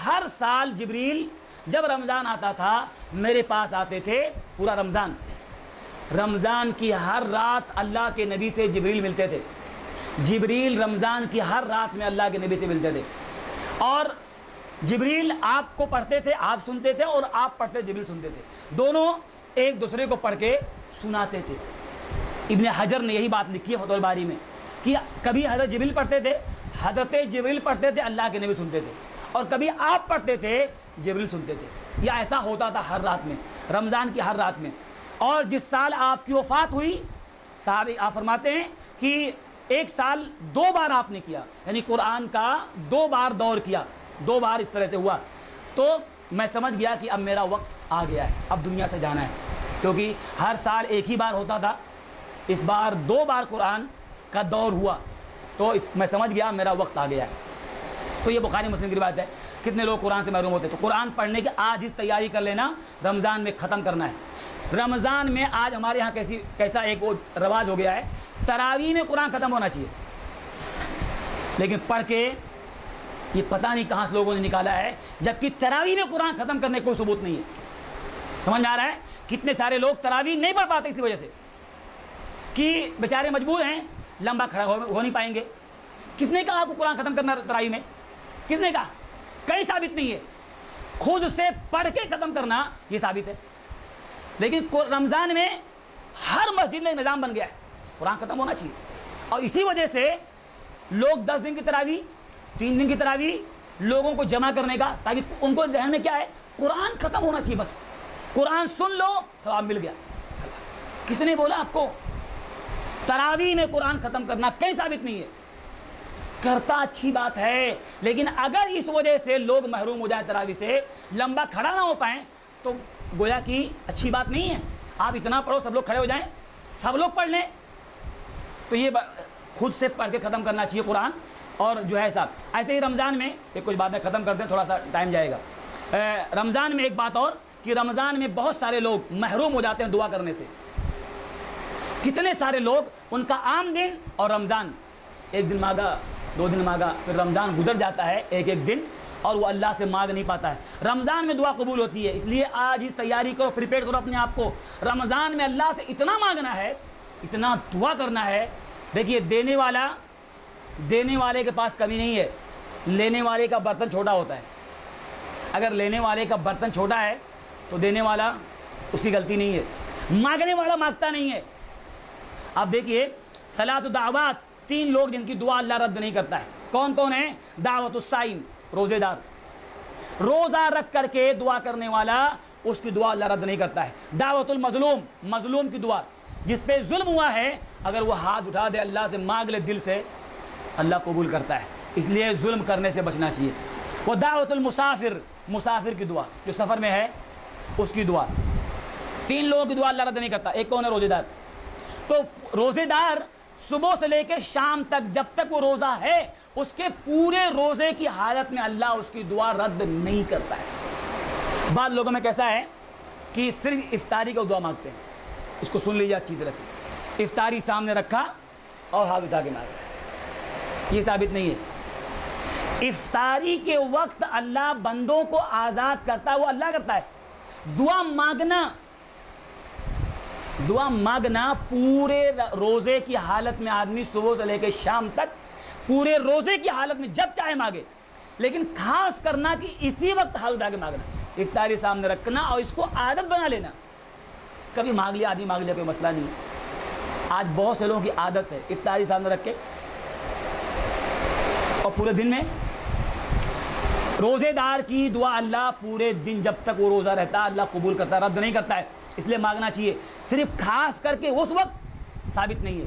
ہر سال جبریل جب رمضان آتا تھا میرے پاس آتے تھے پورا رمضان کی ہر رات اللہ کے نبی سے جبریل ملتے تھے. جبریل رمضان کی ہر رات میں اللہ کے نبی سے ملتے تھے, اور جبریل آپ کو پڑھتے تھے, آپ سنتے تھے, اور آپ پڑھتے جبریل سنتے تھے, دونوں ایک دوسرے کو پڑھ کے سناتے تھے. ابن حجر نے یہی بات لکھی ہے فتح الباری میں کہ کبھی حضرت جبریل پڑھتے تھے, اللہ کے نبی سنتے تھے, اور کبھی آپ پڑھتے تھے جبریل سنتے تھے. یہ ایسا ہوتا تھا ہر رات میں, رمضان کی ہر رات میں. اور جس سال آپ کی وفات ہوئی, صحابی آپ فرماتے ہیں کہ ایک سال 2 بار آپ نے کیا, یعنی قرآن کا 2 بار دور کیا, 2 بار اس طرح سے ہوا. تو میں سمجھ گیا کہ اب میرا وقت آ گیا ہے, اب دنیا سے جانا ہے, کیونکہ ہر سال ایک ہی بار ہوتا تھا, اس بار 2 بار قرآن کا دور ہوا, تو میں سمجھ گیا میرا وقت آ گیا ہے. تو یہ بخاری مسلم کی روایت ہے. کتنے لوگ قرآن سے محروم ہوتے, تو قرآن پڑھنے کی آج اس تیاری کر لینا, رمضان میں ختم کرنا ہے. رمضان میں آج ہمارے ہاں کیسا ایک وہ رواج ہو گیا ہے, تراویح میں قرآن ختم ہونا چاہیے, لیکن پڑھ کے یہ پتہ نہیں کہاں سے لوگوں نے نکالا ہے, جبکہ تراویح میں قرآن ختم کرنے کا کوئی ثبوت نہیں ہے. سمجھ میں آ رہا ہے؟ کتنے سارے لوگ تراویح نہیں پڑھ پاتے اسی وجہ سے کہ بیچارے مجبور ہیں, لمبا کھڑا ہو نہیں پائیں گے. کس نے کہا آپ کو قرآن ختم کرنا تراویح میں؟ کس نے کہا؟ کہیں ثابت نہیں ہے. خود سے پڑھ کے ختم کرنا یہ ثابت ہے. لیکن رمضان میں ہر مسجد میں نظام بن گیا ہے, قرآن ختم ہونا چاہیے. اور اسی وجہ سے لوگ 10 دن کی تراویح, 3 دن کی تراویح لوگوں کو جمع کرنے کا, تاکہ ان کو ذہن میں کیا ہے, قرآن ختم ہونا چاہیے, بس قرآن سن لو ثواب مل گیا. کس نے بولا آپ کو تراویح میں قرآن ختم کرنا؟ کہیں ثابت نہیں ہے. کرتا اچھی بات ہے, لیکن اگر اس وجہ سے لوگ محروم ہو جائیں تراویح سے, لمبا کھڑا نہ ہو پائیں, تو گویا کہ اچھی بات نہیں ہے. آپ اتنا پڑھو, سب لوگ کھڑے ہو جائیں, سب لوگ پڑھ لیں, تو یہ خود سے پڑھ کے ختم کرنا چاہیے قرآن. اور جو ہے صاحب ایسے ہی رمضان میں ایک کچھ باتیں ختم کرتے ہیں, تھوڑا سا ٹائم جائے گا. رمضان میں ایک بات اور کہ رمضان میں بہت سارے لوگ محروم ہو جاتے ہیں دعا کرنے سے. کتنے سارے لوگ ان کا عام دن اور رمضان, 1 دن مانگا, 2 دن مانگا, پھر رمضان گزر جاتا ہے ایک دن, اور وہ اللہ سے مانگ نہیں پاتا ہے. رمضان میں دعا قبول ہوتی ہے, اس لیے آج اس تیاری کرو, پریپیئر کرو اپنے آپ کو. رمضان میں اللہ سے اتنا مانگنا ہے, اتنا دعا کرنا ہے. دیکھیے دینے والے کے پاس کمی نہیں ہے, لینے والے کا برتن چھوٹا ہوتا ہے. اگر لینے والے کا برتن چھوٹا ہے تو دینے والا اس کی غلطی نہیں ہے, مانگنے والا مانگتا نہیں ہے. آپ دیکھیے صلاۃ الدعوات, 3 لوگ جن کی دعا اللہ رد نہیں کرتا ہے. کون کون ہیں؟ دعوت الصائم, روزے دار, روزہ رکھ کر کے دعا کرنے والا, اس کی دعا اللہ رد نہیں کرتا ہے. دعوت المظلوم, مظلوم کی دعا, جس پہ ظلم ہوا ہے, اگر وہ ہاتھ اٹھا دے اللہ سے مانگ لے دل سے, اللہ قبول کرتا ہے. اس لیے ظلم کرنے سے بچنا چاہیے. وہ دعوت المسافر, مسافر کی دعا, جو سفر میں ہے اس کی دعا. 3 لوگوں کی دعا اللہ رد نہیں کرتا. ایک کون ہے؟ روزے دار. تو روزے دار صبح سے لے کے شام تک جب تک وہ روزہ ہے اس کے پورے روزے کی حالت میں اللہ اس کی دعا رد نہیں کرتا ہے۔ بعض لوگوں میں کیسا ہے کہ صرف افطاری کو دعا مانگتے ہیں، اس کو سن لیجیے اچھی طرح سے، افطاری سامنے رکھا اور ہاتھ اٹھا کے مانگ رہا ہے، یہ ثابت نہیں ہے۔ افطاری کے وقت اللہ بندوں کو آزاد کرتا ہے، وہ اللہ کرتا ہے۔ دعا مانگنا پورے روزے کی حالت میں آدمی صبح سے لے کے شام تک پورے روزے کی حالت میں جب چاہے مانگے، لیکن خاص کرنا کہ اسی وقت ہاتھ اٹھا کے مانگنا، افطاری سامنے رکھنا اور اس کو عادت بنا لینا۔ کبھی مانگ لیا آدمی مانگ لیا کوئی مسئلہ نہیں، آج بہت سے لوگوں کی عادت ہے افطاری سامنے رکھ کے اور پورے دن میں روزے دار کی دعا اللہ پورے دن جب تک وہ روزہ رہتا ہے اللہ قبول کرتا ہے، رد نہیں کرتا ہے، اس لیے مانگنا چاہیے، صرف خاص کر کے اس وقت ثابت نہیں ہے۔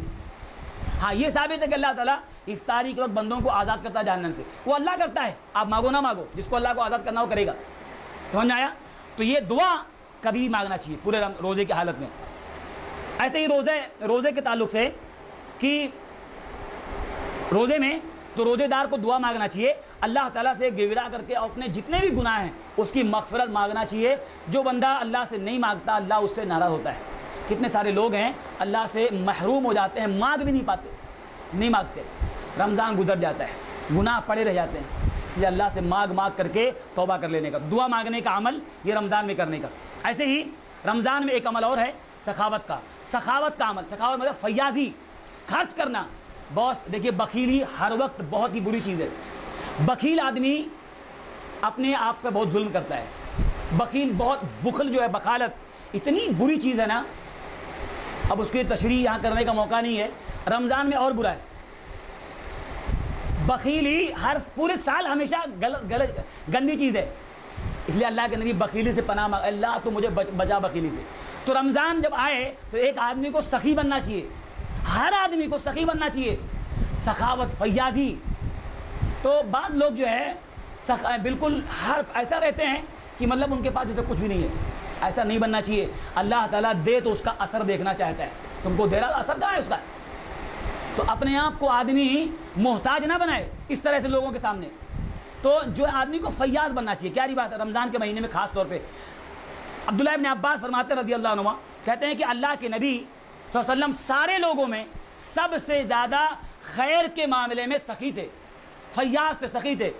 ہاں یہ ثابت ہے کہ اللہ تعالیٰ افطاری کے وقت بندوں کو آزاد کرتا ہے جہنم سے، وہ اللہ کرتا ہے، آپ مانگو نہ مانگو، جس کو اللہ کو آزاد کرنا وہ کرے گا، سمجھ میں آیا؟ تو یہ دعا کبھی بھی مانگنا چاہیے پورے روزے کی حالت میں۔ ایسے ہی روزے کے تعلق سے کہ روزے میں تو روزے دار کو دعا مانگنا چاہیے، اللہ تعالیٰ سے گڑا کر کے اپنے جتنے بھی گناہ ہیں اس کی مغفرت مانگنا چاہیے۔ جو بندہ اللہ سے نہیں مانگتا اللہ اس سے ناراض ہوتا ہے۔ کتنے سارے لوگ ہیں اللہ سے محروم ہو جاتے ہیں، مانگ بھی نہیں پاتے، نہیں مانگتے، رمضان گزر جاتا ہے، گناہ پڑے رہ جاتے ہیں، اس لیے اللہ سے مانگ کر کے توبہ کر لینے کا، دعا مانگنے کا عمل یہ رمضان میں کرنے کا۔ ایسے ہی رمضان میں ایک عمل اور ہے سخاوت کا عمل، سخاوت مطلب فیاضی، خرچ کرنا۔ بہت دیکھیے بخیلی ہر وقت بہت ہی بری چیز ہے، بخیل آدمی اپنے آپ کا بہت ظلم کرتا ہے، بخل جو ہے، بخالت اتنی بری چیز ہے نا، اب اس کی تشریح یہاں کرنے کا موقع نہیں ہے، رمضان میں اور برا ہے۔ بخیلی پورے سال ہمیشہ گندی چیز ہے، اس لیے اللہ کے نبی بخیلی سے پناہ مانگ، اللہ تو مجھے بچا بخیلی سے۔ تو رمضان جب آئے تو ایک آدمی کو سخی بننا چاہیے، ہر آدمی کو سخی بننا چاہیے، سخاوت، فیاضی۔ تو بعض لوگ جو ہے بالکل ایسا رہتے ہیں کہ مطلب ان کے پاس ادھر کچھ بھی نہیں ہے، ایسا نہیں بننا چاہیے۔ اللہ تعالیٰ دے تو اس کا اثر دیکھنا چاہتا ہے، تم کو دے رہا اثر کہاں ہے اس کا؟ تو اپنے آپ کو آدمی محتاج نہ بنائے اس طرح سے لوگوں کے سامنے۔ تو جو آدمی کو فیاض بننا چاہیے، کیا بات ہے رمضان کے مہینے میں خاص طور پہ۔ عبداللہ ابن عباس فرماتے رضی اللہ عنہ، کہتے ہیں کہ اللہ کے نبی صلی اللہ علیہ وسلم سارے لوگوں میں سب سے زیادہ خیر کے معاملے میں سخی تھے، فیاض تھے، سخی تھے۔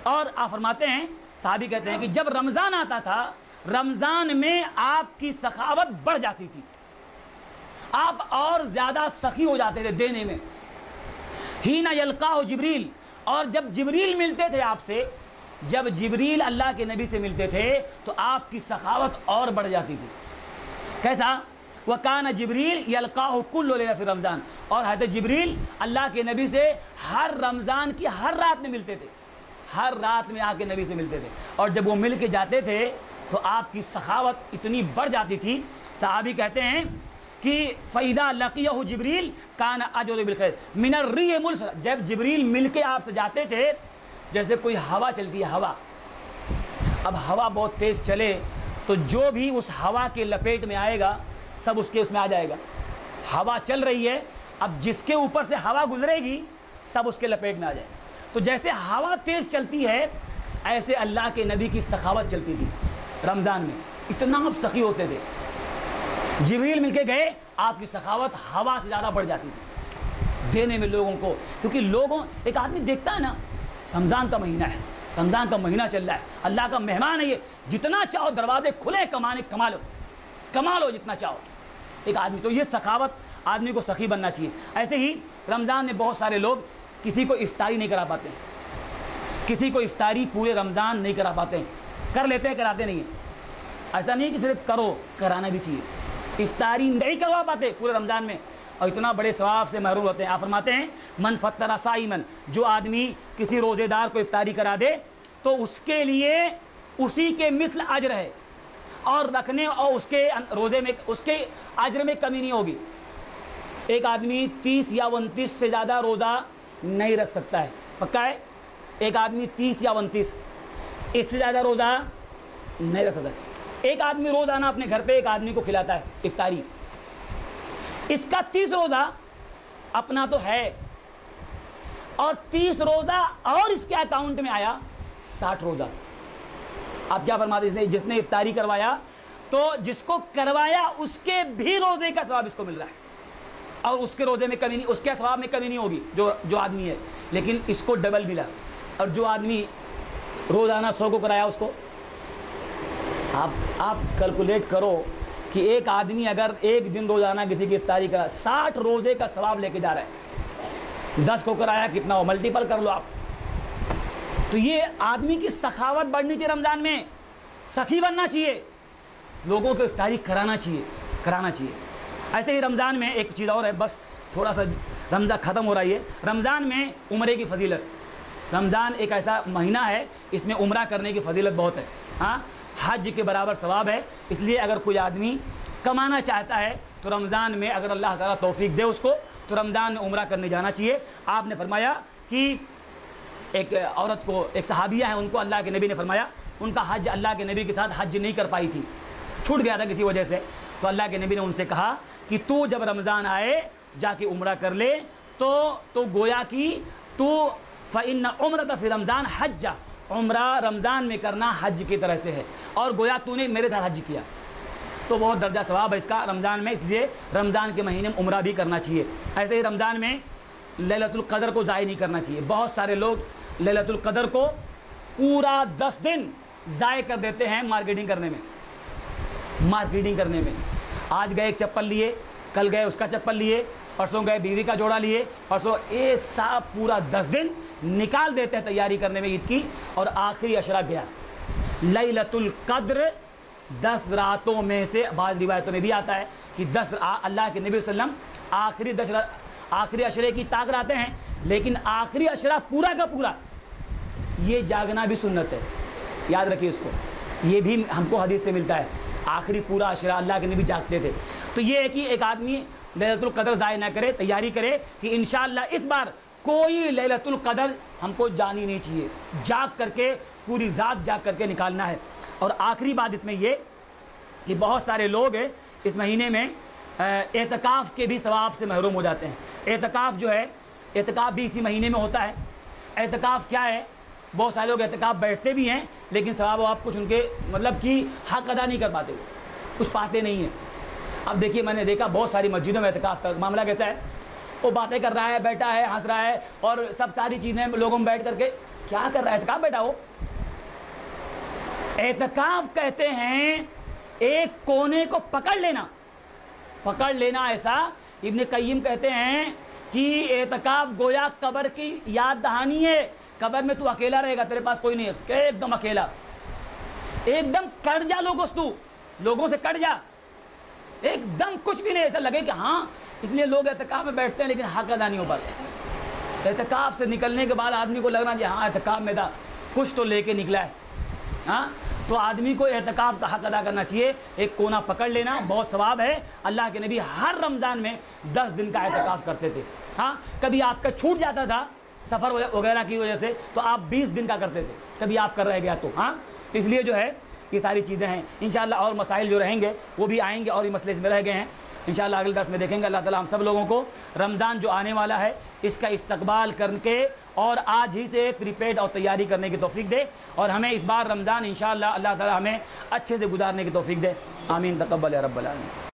اور آپ فرماتے ہیں، صحابی کہتے ہیں کہ جب رمضان آتا تھا رمضان میں آپ کی سخاوت بڑھ جاتی تھی، آپ اور زیادہ سخی ہو جاتے تھے دینے میں۔ ہینا یلقاہ جبریل، اور جب جبریل ملتے تھے آپ سے، جب جبریل اللہ کے نبی سے ملتے تھے تو آپ کی سخاوت اور بڑھ جاتی تھی۔ کیسا؟ وَكَانَ جبریل یلقاہ کل لیلۃ فی رمضان، اور حضرت جبریل اللہ کے نبی سے ہر رمضان کی ہر رات میں ملتے تھے، ہر رات میں آ کے نبی سے ملتے تھے، اور جب وہ مل کے جاتے تھے تو آپ کی سخاوت اتنی بڑھ جاتی تھی۔ صحابی کہتے ہیں کہ فَإِذَا لَقِيَهُ جبریل كَانَ أَجْوَدُ بِالْخَيْرِ مِنَ الرِّيحِ مُرْسَلَةٍ، جب جبریل مل کے آپ سے جاتے تھے جیسے کوئی ہوا چلتی ہے، ہوا، اب ہوا بہت تیز چلے تو جو بھی اس ہوا کے لپیٹ میں آئے گا سب اس میں آ جائے گا۔ ہوا چل رہی ہے، اب جس کے اوپر سے ہوا گزرے گی سب اس کے لپیٹ میں آ جائے گا۔ تو جیسے ہوا تیز چلتی ہے ایسے اللہ کے نبی کی سخاوت چلتی تھی رمضان میں، اتنا آپ سخی ہوتے تھے۔ جبریل مل کے گئے، آپ کی سخاوت ہوا سے زیادہ بڑھ جاتی تھی دینے میں لوگوں کو، کیونکہ ایک آدمی دیکھتا ہے نا رمضان کا مہینہ ہے، رمضان کا مہینہ چل رہا ہے، اللہ کا مہمان ہے یہ، جتنا چاہو دروازے کھلے کما لو جتنا چاہو ایک آدمی۔ تو یہ سخاوت آدمی کو سخی بننا چاہیے۔ ایسے ہی رمضان میں بہت سارے لوگ کسی کو افطاری نہیں کرا پاتے ہیں، کسی کو افطاری پورے رمضان نہیں کرا پاتے ہیں، کر لیتے ہیں کراتے نہیں ہیں۔ ایسا نہیں کہ صرف کرو، کرانا بھی چاہیے۔ افطاری نہیں کروا پاتے پورے رمضان میں اور اتنا بڑے ثواب سے محروم ہوتے ہیں۔ آپ فرماتے ہیں من فطر صائما، جو آدمی کسی روزے دار کو افطاری کرا دے تو اس کے لیے اسی کے مثل اجر ہے، اور رکھنے اور اس کے روزے میں اس کے اجر میں کمی نہیں ہوگی۔ ایک آدمی 30 یا 29 سے زیادہ روزہ نہیں رکھ سکتا ہے، پکا ہے؟ ایک آدمی 30 یا 29 اس سے زیادہ روزہ نہیں رکھ سکتا۔ ایک آدمی روزانہ اپنے گھر پہ ایک آدمی کو کھلاتا ہے افطاری، اس کا 30 روزہ اپنا تو ہے، اور 30 روزہ اور اس کے اکاؤنٹ میں آیا 60 روزہ. آپ کیا فرماتے ہیں؟ جس نے افطاری کروایا تو جس کو کروایا اس کے بھی روزے کا ثواب اس کو مل رہا ہے، اور اس کے روزے میں کمی نہیں، اس کے ثواب میں کمی نہیں ہوگی جو آدمی ہے، لیکن اس کو ڈبل ملا. اور جو آدمی روزانہ 100 کو کرایا اس کو، آپ کیلکولیٹ کرو کہ ایک آدمی اگر ایک دن روزانہ کسی کی افطاری کرا 60 روزے کا ثواب لے کے جا رہا ہے. 10 کو کرایا کتنا ہو، ملٹیپل کر لو آپ. تو یہ آدمی کی سخاوت بڑھنی چاہیے، رمضان میں سخی بننا چاہیے، لوگوں کو افطاری کرانا چاہیے. ایسے ہی رمضان میں ایک چیز اور ہے، بس تھوڑا سا رمضان ختم ہو رہی ہے. رمضان میں عمرے کی فضیلت، رمضان ایک ایسا مہینہ ہے اس میں عمرہ کرنے کی فضیلت بہت ہے. ہاں، حج کے برابر ثواب ہے. اس لیے اگر کوئی آدمی کمانا چاہتا ہے تو رمضان میں اگر اللہ تعالیٰ توفیق دے اس کو تو رمضان میں عمرہ کرنے جانا چاہیے. آپ نے فرمایا کہ ایک عورت کو، ایک صحابیہ ہیں، ان کو اللہ کے نبی نے فرمایا، ان کا حج اللہ کے نبی کے ساتھ حج نہیں کر پائی تھی، چھوٹ گیا تھا کسی وجہ سے. تو اللہ کے نبی نے ان سے کہا کہ تو جب رمضان آئے جا کے عمرہ کر لے. تو گویا کہ تو فإن عمرۃ فی رمضان حج، عمرہ رمضان میں کرنا حج کی طرح سے ہے، اور گویا تو نے میرے ساتھ حج کیا. تو بہت درجہ ثواب ہے اس کا رمضان میں، اس لیے رمضان کے مہینے میں عمرہ بھی کرنا چاہیے. ایسے ہی رمضان میں لیلۃ القدر کو ضائع نہیں کرنا چاہیے. بہت سارے لوگ لیلۃ القدر کو پورا 10 دن ضائع کر دیتے ہیں مارکیٹنگ کرنے میں. آج گئے ایک چپل لیے، کل گئے اس کا چپل لیے، پرسوں گئے بیوی کا جوڑا لیے، پرسوں یہ سب پورا 10 دن نکال دیتے ہیں تیاری کرنے میں عید کی، اور آخری عشرہ گیا. لیلۃ القدر 10 راتوں میں سے، بعض روایتوں میں بھی آتا ہے کہ 10 اللہ کے نبی صلی اللہ علیہ وسلم آخری عشرے کی طاق لاتے ہیں، لیکن آخری عشرہ پورا کا پورا یہ جاگنا بھی سنت ہے. یاد رکھیے اس کو، یہ بھی ہم کو حدیث سے ملتا ہے، آخری پورا عشرہ اللہ کے نبی جاگتے تھے. تو یہ ہے کہ ایک آدمی لیلۃ القدر ضائع نہ کرے، تیاری کرے کہ انشاءاللہ اس بار کوئی لیلۃ القدر ہم کو جانی نہیں چاہیے، جاگ کر کے پوری رات جاگ کر کے نکالنا ہے. اور آخری بات اس میں یہ کہ بہت سارے لوگ اس مہینے میں اعتکاف کے بھی ثواب سے محروم ہو جاتے ہیں. اعتکاف جو ہے، اعتکاف بھی اسی مہینے میں ہوتا ہے. اعتکاف کیا ہے؟ بہت سارے لوگ اعتکاف بیٹھتے بھی ہیں لیکن ثواب و آپ کچھ ان کے مطلب کہ حق ادا نہیں کر پاتے، وہ کچھ پاتے نہیں ہیں. اب دیکھیے، میں نے دیکھا بہت ساری مسجدوں میں اعتکاف کا معاملہ کیسا ہے، وہ باتیں کر رہا ہے، بیٹھا ہے، ہنس رہا ہے، اور سب ساری چیزیں لوگوں میں بیٹھ کر کے کیا کر رہا ہے؟ اعتکاف بیٹھا ہو. اعتکاف کہتے ہیں ایک کونے کو پکڑ لینا ایسا. ابن قیم کہتے ہیں کہ اعتکاف گویا قبر کی یاد دہانی ہے. قبر میں تو اکیلا رہے گا، تیرے پاس کوئی نہیں ہے، ایک دم اکیلا، ایک دم کٹ جا لوگوں سے کٹ جا، ایک دم کچھ بھی نہیں، ایسا لگے کہ ہاں. اس لیے لوگ اعتکاف میں بیٹھتے ہیں لیکن حق ادا نہیں ہو پاتے. اعتکاف سے نکلنے کے بعد آدمی کو لگنا چاہیے ہاں اعتکاف میں تھا، کچھ تو لے کے نکلا ہے. ہاں، تو آدمی کو اعتکاف کا حق ادا کرنا چاہیے. ایک کونا پکڑ لینا بہت ثواب ہے. اللہ کے نبی ہر رمضان میں 10 دن کا اعتکاف کرتے تھے. ہاں، کبھی آپ کا چھوٹ جاتا تھا سفر وغیرہ کی وجہ سے تو آپ 20 دن کا کرتے تھے، کبھی آپ کر رہ گیا تو. ہاں، اس لیے جو ہے یہ ساری چیزیں ہیں. انشاءاللہ اور مسائل جو رہیں گے وہ بھی آئیں گے، اور یہ مسئلے اس میں رہ گئے ہیں انشاءاللہ اگلے درس میں دیکھیں گے. اللہ تعالیٰ ہم سب لوگوں کو رمضان جو آنے والا ہے اس کا استقبال کر کے اور آج ہی سے پریپیڈ اور تیاری کرنے کی توفیق دے، اور ہمیں اس بار رمضان انشاءاللہ اللہ تعالیٰ ہمیں اچھے سے گزارنے کی توفیق دے. آمین. تقبل یا رب العالمین.